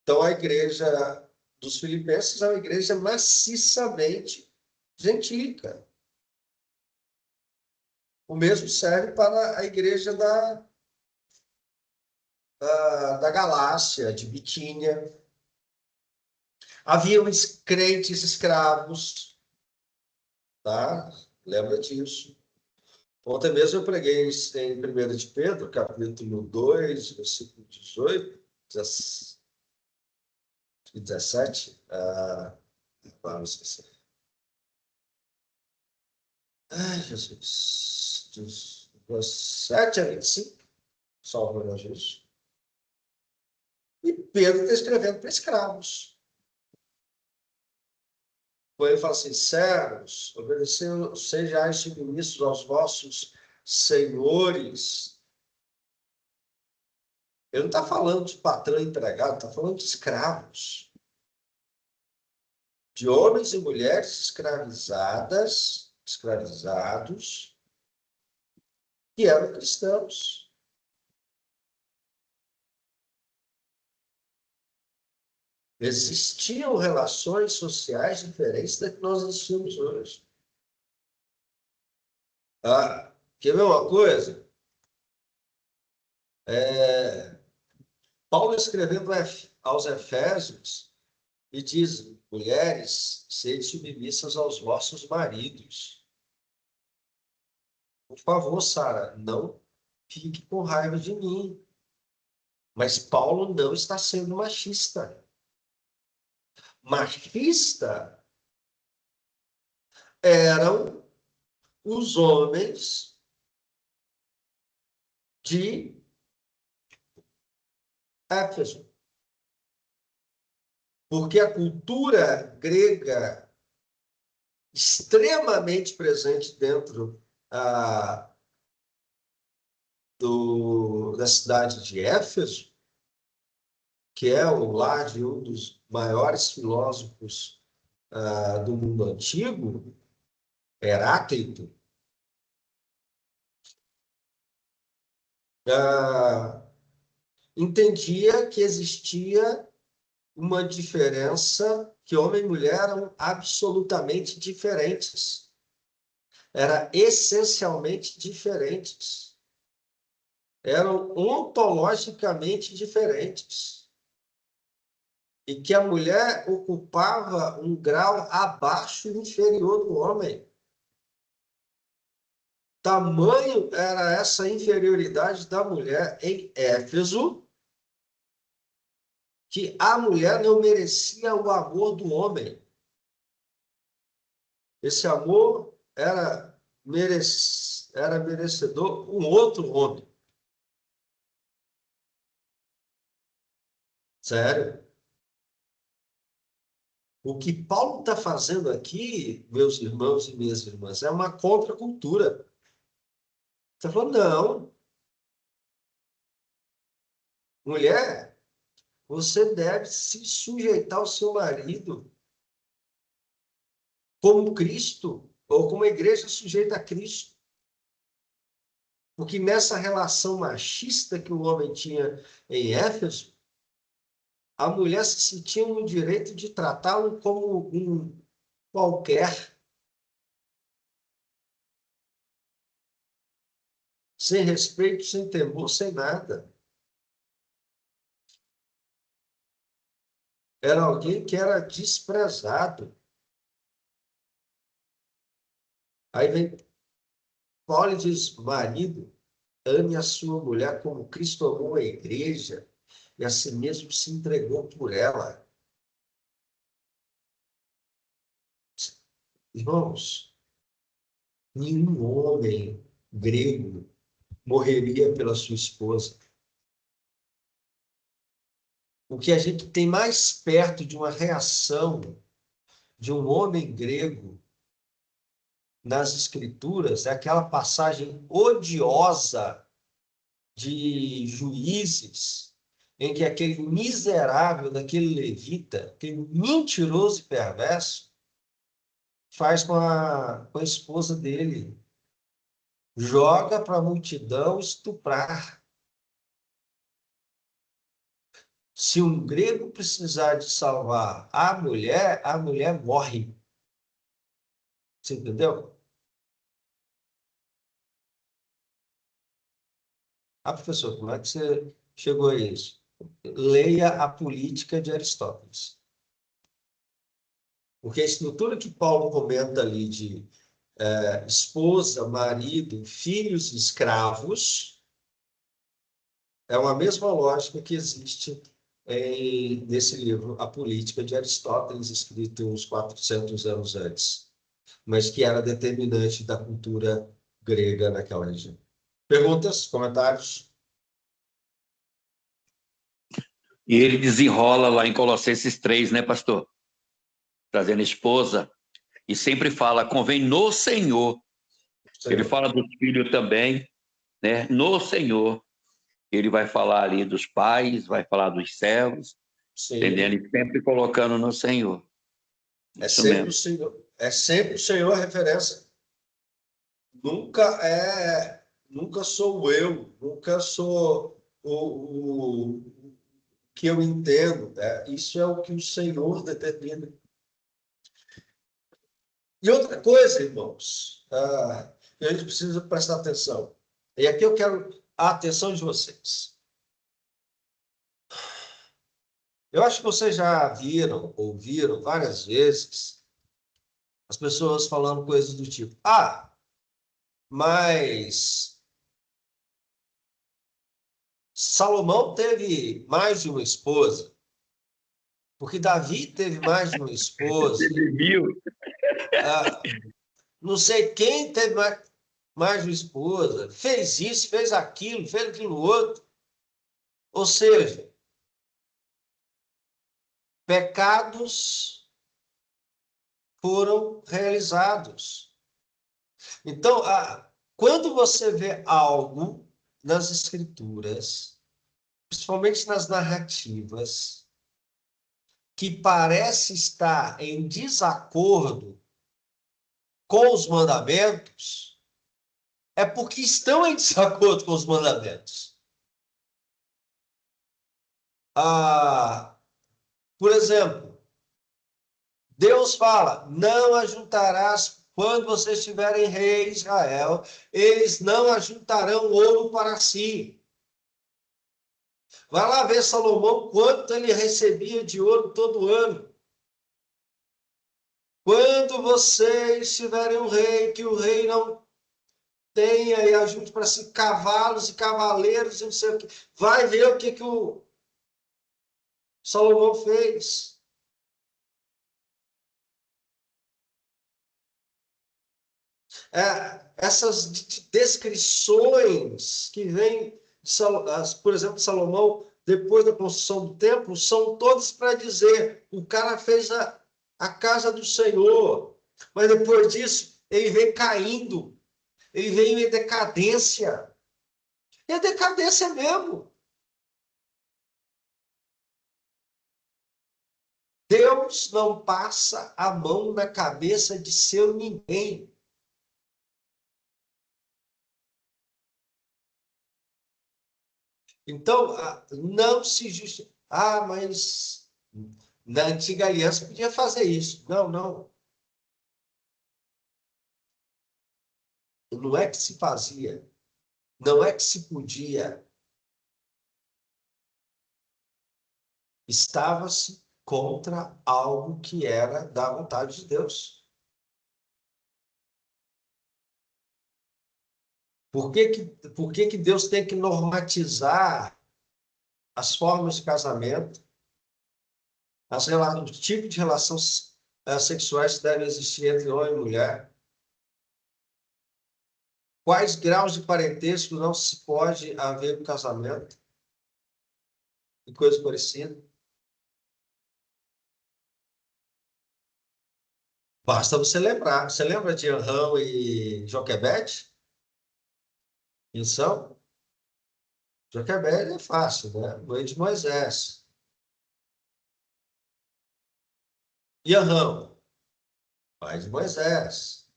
Então, a igreja dos filipenses é uma igreja maciçamente gentílica. O mesmo serve para a igreja da Galácia, de Bitínia. Havia crentes escravos, tá? Lembra disso. Ontem mesmo eu preguei em 1 de Pedro, capítulo 2, versículo 18, 17. Não esqueci. Ai, Jesus. 17 a 25. Salvo o Jesus. E Pedro está escrevendo para escravos. Ele fala assim: servos, sejais submissos aos vossos senhores. Ele não está falando de patrão e empregado, está falando de escravos. De homens e mulheres escravizados, que eram cristãos. Existiam relações sociais diferentes das que nós existimos hoje. Quer ver uma coisa? Paulo escrevendo aos Efésios e diz: mulheres, sede submissas aos vossos maridos. Por favor, Sara, não fique com raiva de mim. Mas Paulo não está sendo machista. Machista eram os homens de Éfeso. Porque a cultura grega, extremamente presente dentro da cidade de Éfeso, que é o lar de um dos maiores filósofos do mundo antigo, Heráclito, entendia que existia uma diferença, que homem e mulher eram absolutamente diferentes. Eram essencialmente diferentes. Eram ontologicamente diferentes. E que a mulher ocupava um grau abaixo e inferior do homem. Tamanho era essa inferioridade da mulher em Éfeso, que a mulher não merecia o amor do homem. Esse amor era merecedor um outro homem. Sério. O que Paulo está fazendo aqui, meus irmãos e minhas irmãs, é uma contracultura. Está falando, não. Mulher, você deve se sujeitar ao seu marido como Cristo, ou como a igreja sujeita a Cristo. Porque nessa relação machista que o homem tinha em Éfeso, a mulher se sentia no direito de tratá-lo como um qualquer, sem respeito, sem temor, sem nada. Era alguém que era desprezado. Aí vem Paulo e diz, marido, ame a sua mulher como Cristo amou a igreja e a si mesmo se entregou por ela. Irmãos, nenhum homem grego morreria pela sua esposa. O que a gente tem mais perto de uma reação de um homem grego nas Escrituras é aquela passagem odiosa de Juízes, em que aquele miserável daquele levita, aquele mentiroso e perverso, faz com a esposa dele. Joga para a multidão estuprar. Se um grego precisar de salvar a mulher morre. Você entendeu? Ah, professor, como é que você chegou a isso? Leia a Política de Aristóteles. Porque a estrutura que Paulo comenta ali de esposa, marido, filhos, escravos, é uma mesma lógica que existe nesse livro, A Política de Aristóteles, escrito uns 400 anos antes, mas que era determinante da cultura grega naquela região. Perguntas, comentários? E ele desenrola lá em Colossenses 3, né, pastor? Trazendo a esposa, e sempre fala, convém no Senhor. Ele fala dos filhos também, né? No Senhor. Ele vai falar ali dos pais, vai falar dos servos, Sim. entendendo? E sempre colocando no Senhor. É sempre o Senhor. É sempre o Senhor a referência. Nunca sou eu, nunca sou o que eu entendo. Isso é o que o Senhor determina. E outra coisa, irmãos, a gente precisa prestar atenção. E aqui eu quero a atenção de vocês. Eu acho que vocês já viram, ouviram várias vezes, as pessoas falando coisas do tipo, mas Salomão teve mais de uma esposa, porque Davi teve mais de uma esposa. Ele viu. Não sei quem teve mais de uma esposa, fez isso, fez aquilo outro. Ou seja, pecados foram realizados. Então, quando você vê algo nas Escrituras principalmente nas narrativas, que parece estar em desacordo com os mandamentos, é porque estão em desacordo com os mandamentos. Por exemplo, Deus fala, não ajuntarás, quando vocês tiverem rei em Israel, eles não ajuntarão ouro para si. Vai lá ver Salomão, quanto ele recebia de ouro todo ano. Quando vocês tiverem um rei, que o rei não tenha e ajunte para si cavalos e cavaleiros, e não sei o que. Vai ver o que o Salomão fez. Essas descrições que vêm, por exemplo, de Salomão, depois da construção do templo, são todas para dizer, o cara fez a casa do Senhor, mas depois disso, ele vem caindo, ele vem em decadência. E a decadência mesmo. Deus não passa a mão na cabeça de seu ninguém. Então, não se justifica. Mas na antiga aliança podia fazer isso. Não, não. Não é que se fazia. Não é que se podia. Estava-se contra algo que era da vontade de Deus. Por que Deus tem que normatizar as formas de casamento, os tipos de relações sexuais que devem existir entre homem e mulher? Quais graus de parentesco não se pode haver no casamento? E coisa parecida. Basta você lembrar. Você lembra de Arão e Joquebede? Então, Joquebede é fácil, né? Mãe de Moisés. E Arão? Pai de Moisés.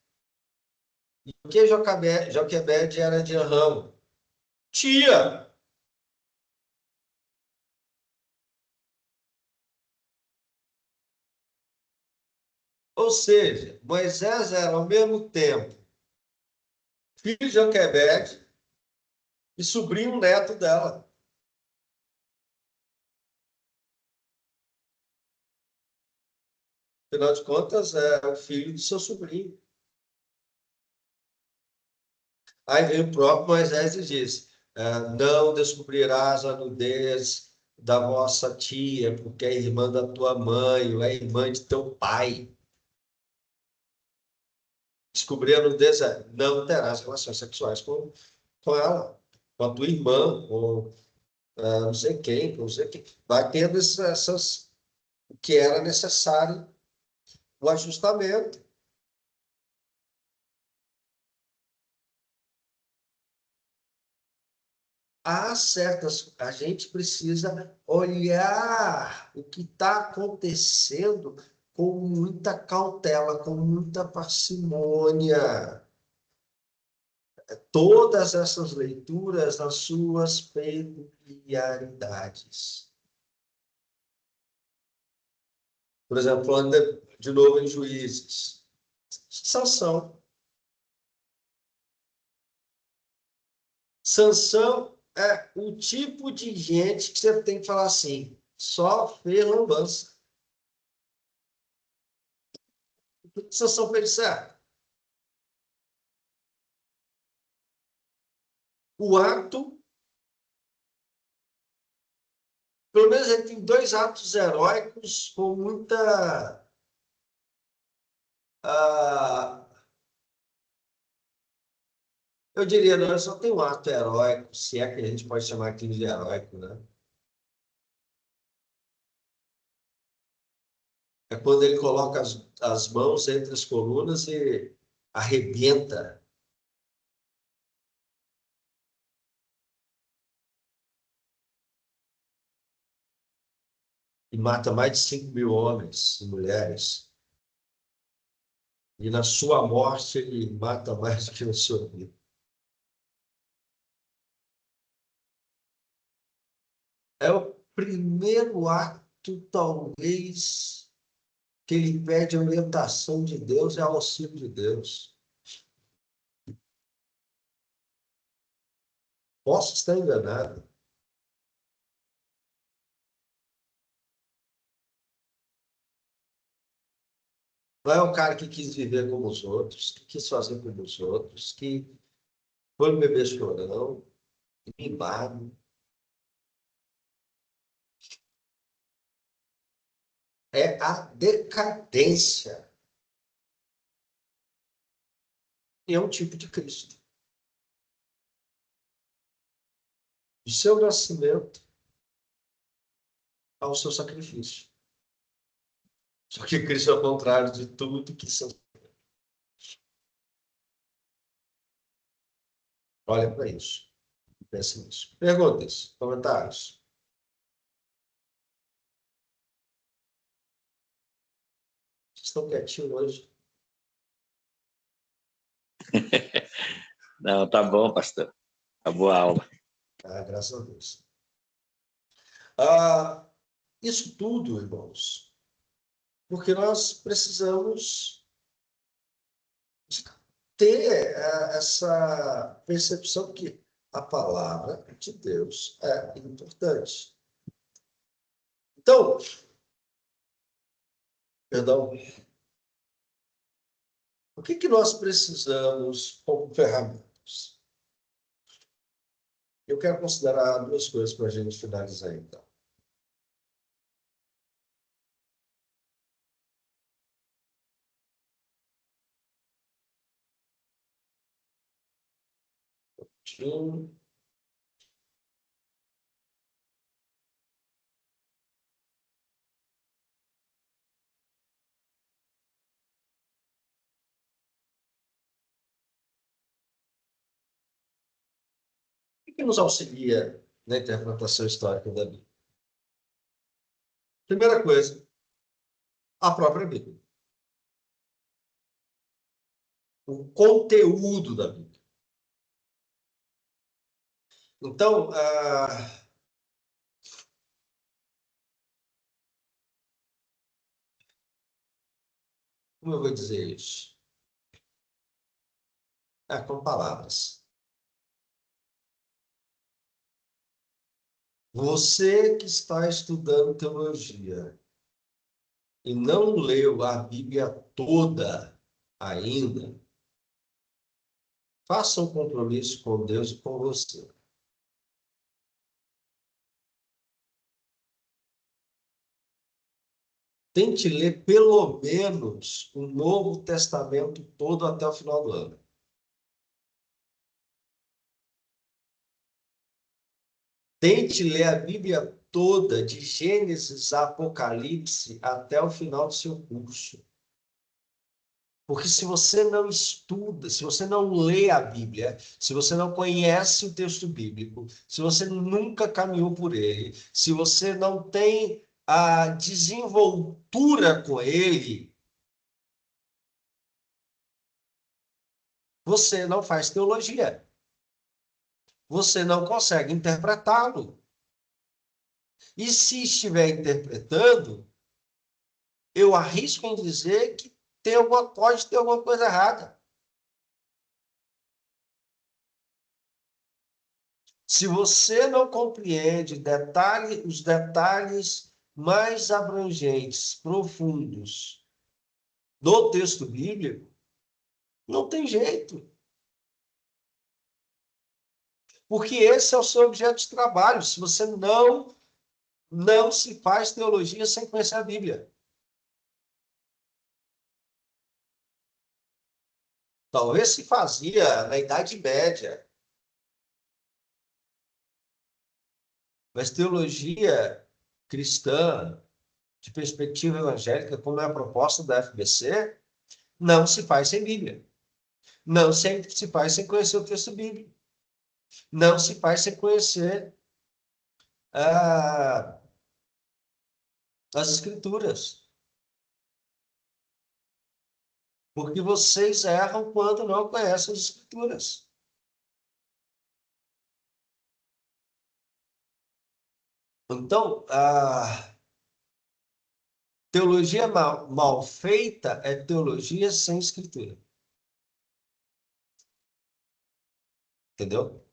E o que Joquebede era de Arão? Tia! Ou seja, Moisés era ao mesmo tempo filho de Joquebede e sobrinho neto dela. Afinal de contas, é o filho do seu sobrinho. Aí veio o próprio Moisés e disse: não descobrirás a nudez da vossa tia, porque é irmã da tua mãe, ou é irmã de teu pai. Descobrir a nudez não terás relações sexuais com ela, com a tua irmã, ou não sei quem, não sei quem. Vai tendo o que era necessário, o ajustamento. A gente precisa olhar o que está acontecendo com muita cautela, com muita parcimônia. Todas essas leituras nas suas peculiaridades. Por exemplo, falando de novo em Juízes. Sansão. Sansão é o tipo de gente que você tem que falar assim, só fez lambança. O que Sansão fez certo? O ato, pelo menos ele tem 2 atos heróicos com muita eu diria, não, só tem um ato heróico, se é que a gente pode chamar aquilo de heróico, né? É quando ele coloca as mãos entre as colunas e arrebenta. e mata mais de 5.000 homens e mulheres. E na sua morte ele mata mais do que na sua vida. É o primeiro ato, talvez, que ele pede orientação de Deus e auxílio de Deus. Posso estar enganado. Não é o cara que quis viver como os outros, que quis fazer como os outros, que foi um bebê chorão, mimado. É a decadência. E é um tipo de Cristo. Do seu nascimento ao seu sacrifício. Só que Cristo é o contrário de tudo que são. Olha para isso. Pense nisso. Perguntas, comentários? Vocês estão quietinhos hoje? Não, tá bom, pastor. Tá boa aula. Ah, graças a Deus. Isso tudo, irmãos, porque nós precisamos ter essa percepção que a palavra de Deus é importante. Então, perdão, o que nós precisamos como ferramentas? Eu quero considerar duas coisas para a gente finalizar, então. O que nos auxilia na interpretação histórica da Bíblia? Primeira coisa, a própria Bíblia. O conteúdo da Bíblia. Então, como eu vou dizer isso? Com palavras. Você que está estudando teologia e não leu a Bíblia toda ainda, faça um compromisso com Deus e com você. Tente ler pelo menos o Novo Testamento todo até o final do ano. Tente ler a Bíblia toda, de Gênesis a Apocalipse, até o final do seu curso. Porque se você não estuda, se você não lê a Bíblia, se você não conhece o texto bíblico, se você nunca caminhou por ele, se você não tem a desenvoltura com ele, você não faz teologia. Você não consegue interpretá-lo. E se estiver interpretando, eu arrisco em dizer que pode ter alguma coisa errada. Se você não compreende os detalhes mais abrangentes, profundos do texto bíblico, não tem jeito. Porque esse é o seu objeto de trabalho. Se você não se faz teologia sem conhecer a Bíblia. Talvez se fazia na Idade Média. Mas teologia cristã, de perspectiva evangélica, como é a proposta da FBC, não se faz sem Bíblia. Não se faz sem conhecer o texto bíblico. Não se faz sem conhecer as Escrituras. Porque vocês erram quando não conhecem as Escrituras. Então, a teologia mal feita é teologia sem Escritura. Entendeu?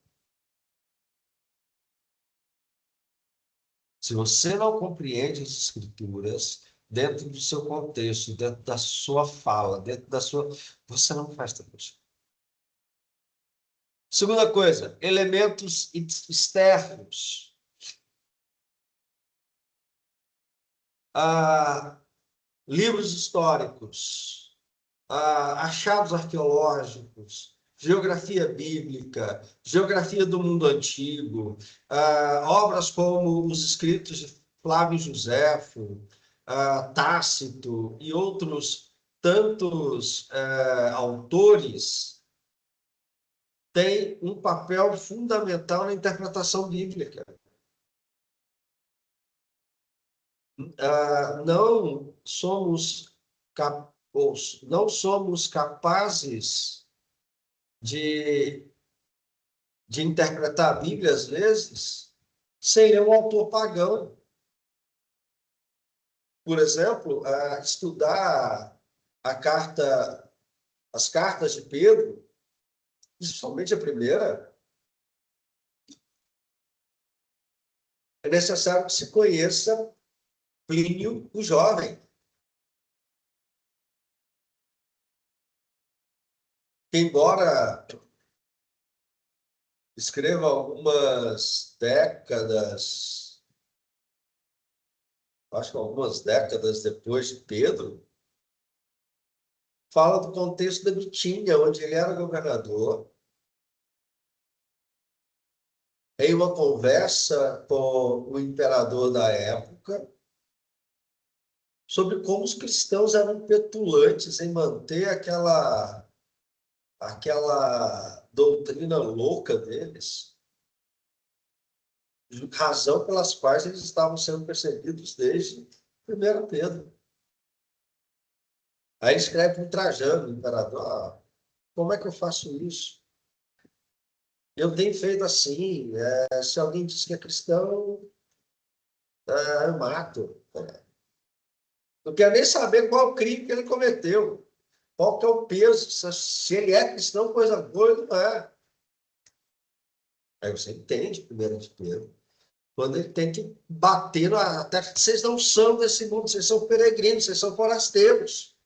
Se você não compreende as Escrituras dentro do seu contexto, dentro da sua fala, dentro da sua... Você não faz teologia. Segunda coisa, elementos externos. Livros históricos, achados arqueológicos, geografia bíblica, geografia do mundo antigo, obras como os escritos de Flávio Josefo, Tácito e outros tantos autores têm um papel fundamental na interpretação bíblica. Não somos capazes de interpretar a Bíblia, às vezes, sem ler um autor pagão. Por exemplo, estudar as cartas de Pedro, principalmente a primeira, é necessário que se conheça Plínio o Jovem. Embora escreva algumas décadas, acho que algumas décadas depois de Pedro, fala do contexto da Bitínia, onde ele era governador, em uma conversa com o imperador da época, sobre como os cristãos eram petulantes em manter aquela doutrina louca deles, razão pelas quais eles estavam sendo perseguidos desde 1 Pedro. Aí escreve para o Trajano, o imperador, como é que eu faço isso? Eu tenho feito assim, se alguém diz que é cristão, eu mato. Não quero nem saber qual o crime que ele cometeu. Qual que é o peso? Se ele é cristão, coisa boa, não é. Aí você entende, primeiro de Pedro, quando ele tem que bater até que vocês não são desse mundo, vocês são peregrinos, vocês são forasteiros.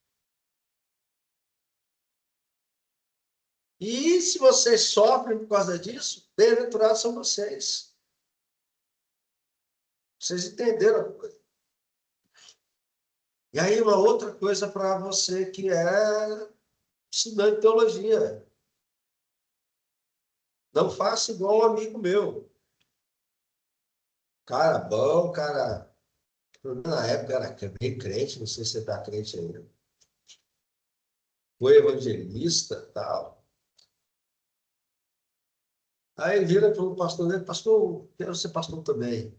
E se vocês sofrem por causa disso, bem-aventurados são vocês. Vocês entenderam a coisa. E aí, uma outra coisa para você que é estudante de teologia. Não faça igual um amigo meu. Cara bom, cara. Na época era bem crente, não sei se você está crente ainda. Foi evangelista e tal. Aí ele vira para o pastor dele, pastor, quero ser pastor também.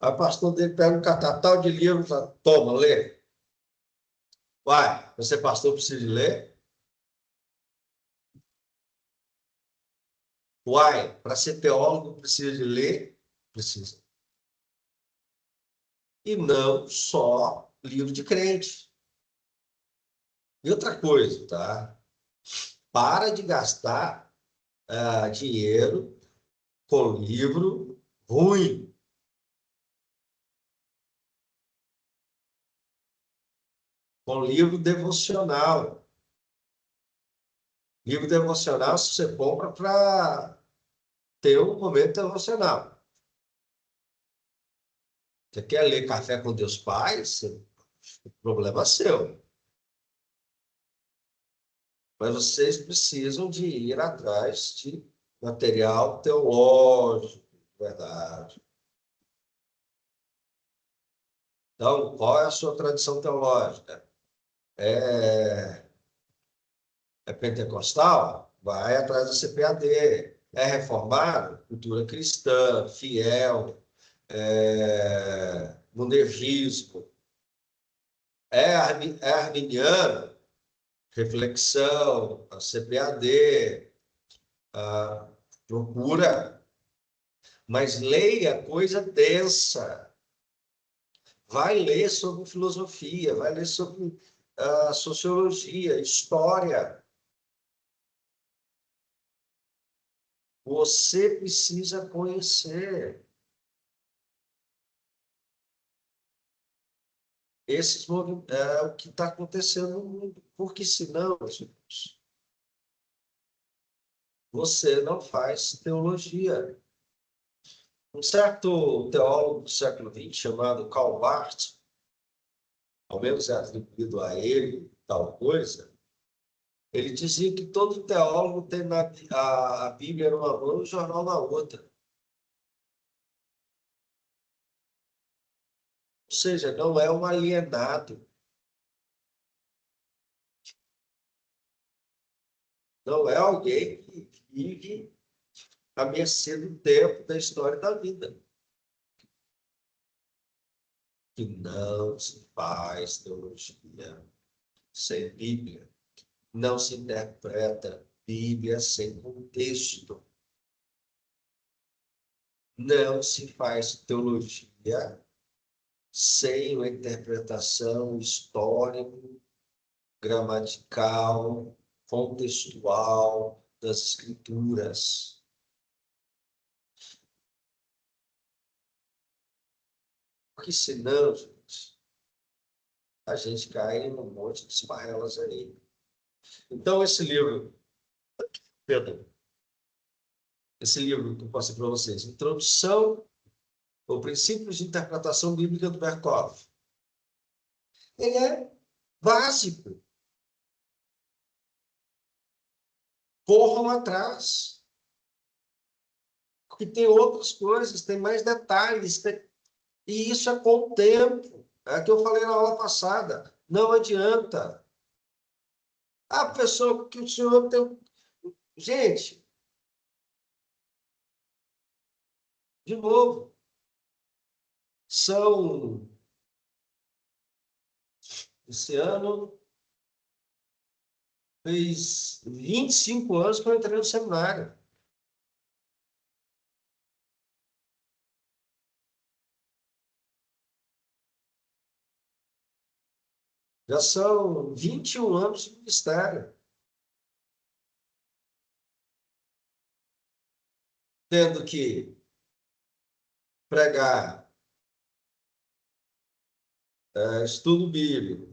Aí o pastor dele pega um catatal de livro e fala, toma, lê. Vai, você pastor precisa de ler? Uai, para ser teólogo precisa de ler? Precisa. E não só livro de crente. E outra coisa, tá? Para de gastar dinheiro com livro ruim. Com livro devocional. Livro devocional você compra para ter um momento devocional. Você quer ler Café com Deus Pai? O problema é seu. Mas vocês precisam de ir atrás de material teológico, verdade. Então, qual é a sua tradição teológica? É pentecostal? Vai atrás da CPAD. É reformado? Cultura cristã, fiel, monergismo. É arminiano, reflexão, a CPAD, procura, mas leia coisa densa. Vai ler sobre filosofia, vai ler sobre sociologia, história. Você precisa conhecer o que está acontecendo no mundo, porque senão, gente, você não faz teologia. Um certo teólogo do século XX, chamado Karl Barth, ao menos é atribuído a ele tal coisa, ele dizia que todo teólogo tem a Bíblia numa mão e o jornal na outra. Ou seja, não é um alienado. Não é alguém que vive à mercê do tempo, da história da vida. Que não se faz teologia sem Bíblia. Não se interpreta Bíblia sem contexto. Não se faz teologia sem uma interpretação histórica, gramatical, contextual das Escrituras. Porque senão, gente, a gente cai em um monte de esparrelas aí. Então, esse livro que eu passei para vocês, Introdução ou Princípios de Interpretação Bíblica do Berkov, ele é básico. Corram atrás. Porque tem outras coisas, tem mais detalhes. E isso é com o tempo. É o que eu falei na aula passada. Não adianta. A pessoa que o senhor tem. Gente, de novo, esse ano, fez 25 anos que eu entrei no seminário. Já são 21 anos de ministério. Tendo que pregar estudo bíblico,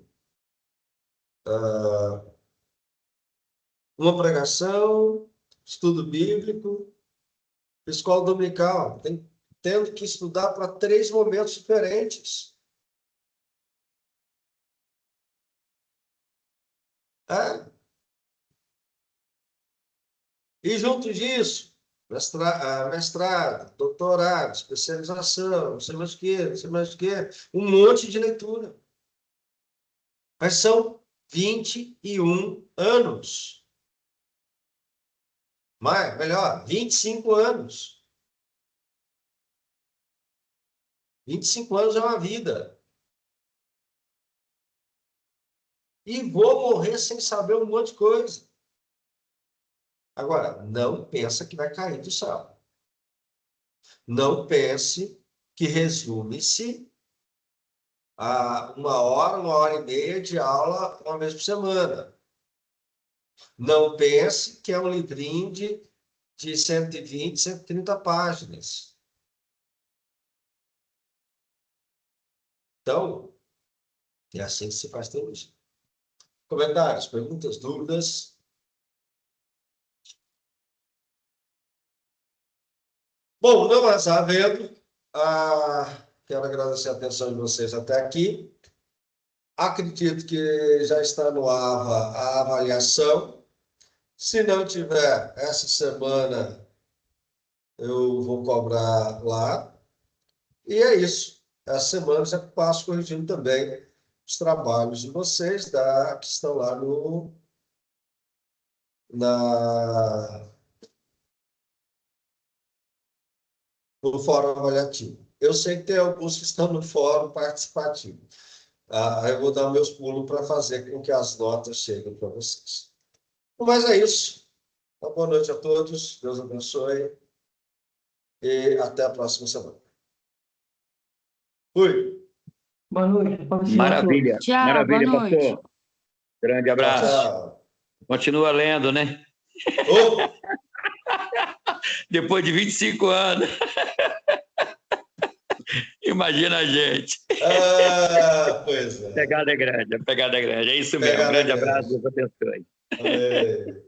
uma pregação, estudo bíblico, escola dominical, tendo que estudar para 3 momentos diferentes. E junto disso, mestrado, doutorado, especialização, não sei mais o quê, não sei mais o quê, um monte de leitura. Mas são 21 anos. Melhor, 25 anos. 25 anos é uma vida. E vou morrer sem saber um monte de coisa. Agora, não pensa que vai cair do céu. Não pense que resume-se a 1 hora e meia de aula uma vez por semana. Não pense que é um livrinho de 120, 130 páginas. Então, é assim que se faz teologia. Comentários, perguntas, dúvidas? Bom, não mais havendo, quero agradecer a atenção de vocês até aqui. Acredito que já está no AVA a avaliação. Se não tiver, essa semana eu vou cobrar lá. E é isso. Essa semana eu já passo corrigindo também os trabalhos de vocês que estão lá no Fórum Avaliativo. eu sei que tem alguns que estão no fórum participativo. Eu vou dar meus pulos para fazer com que as notas cheguem para vocês. Mas é isso. Uma boa noite a todos. Deus abençoe. E até a próxima semana. Fui. Boa noite. Maravilha. Tchau, Maravilha, boa noite. pastor. Grande abraço. Tchau. Continua lendo, né? Ô, Depois de 25 anos. Imagina a gente. pois é. A pegada é grande. É isso mesmo. Pegada Grande grande. abraço, Deus abençoe. Amém.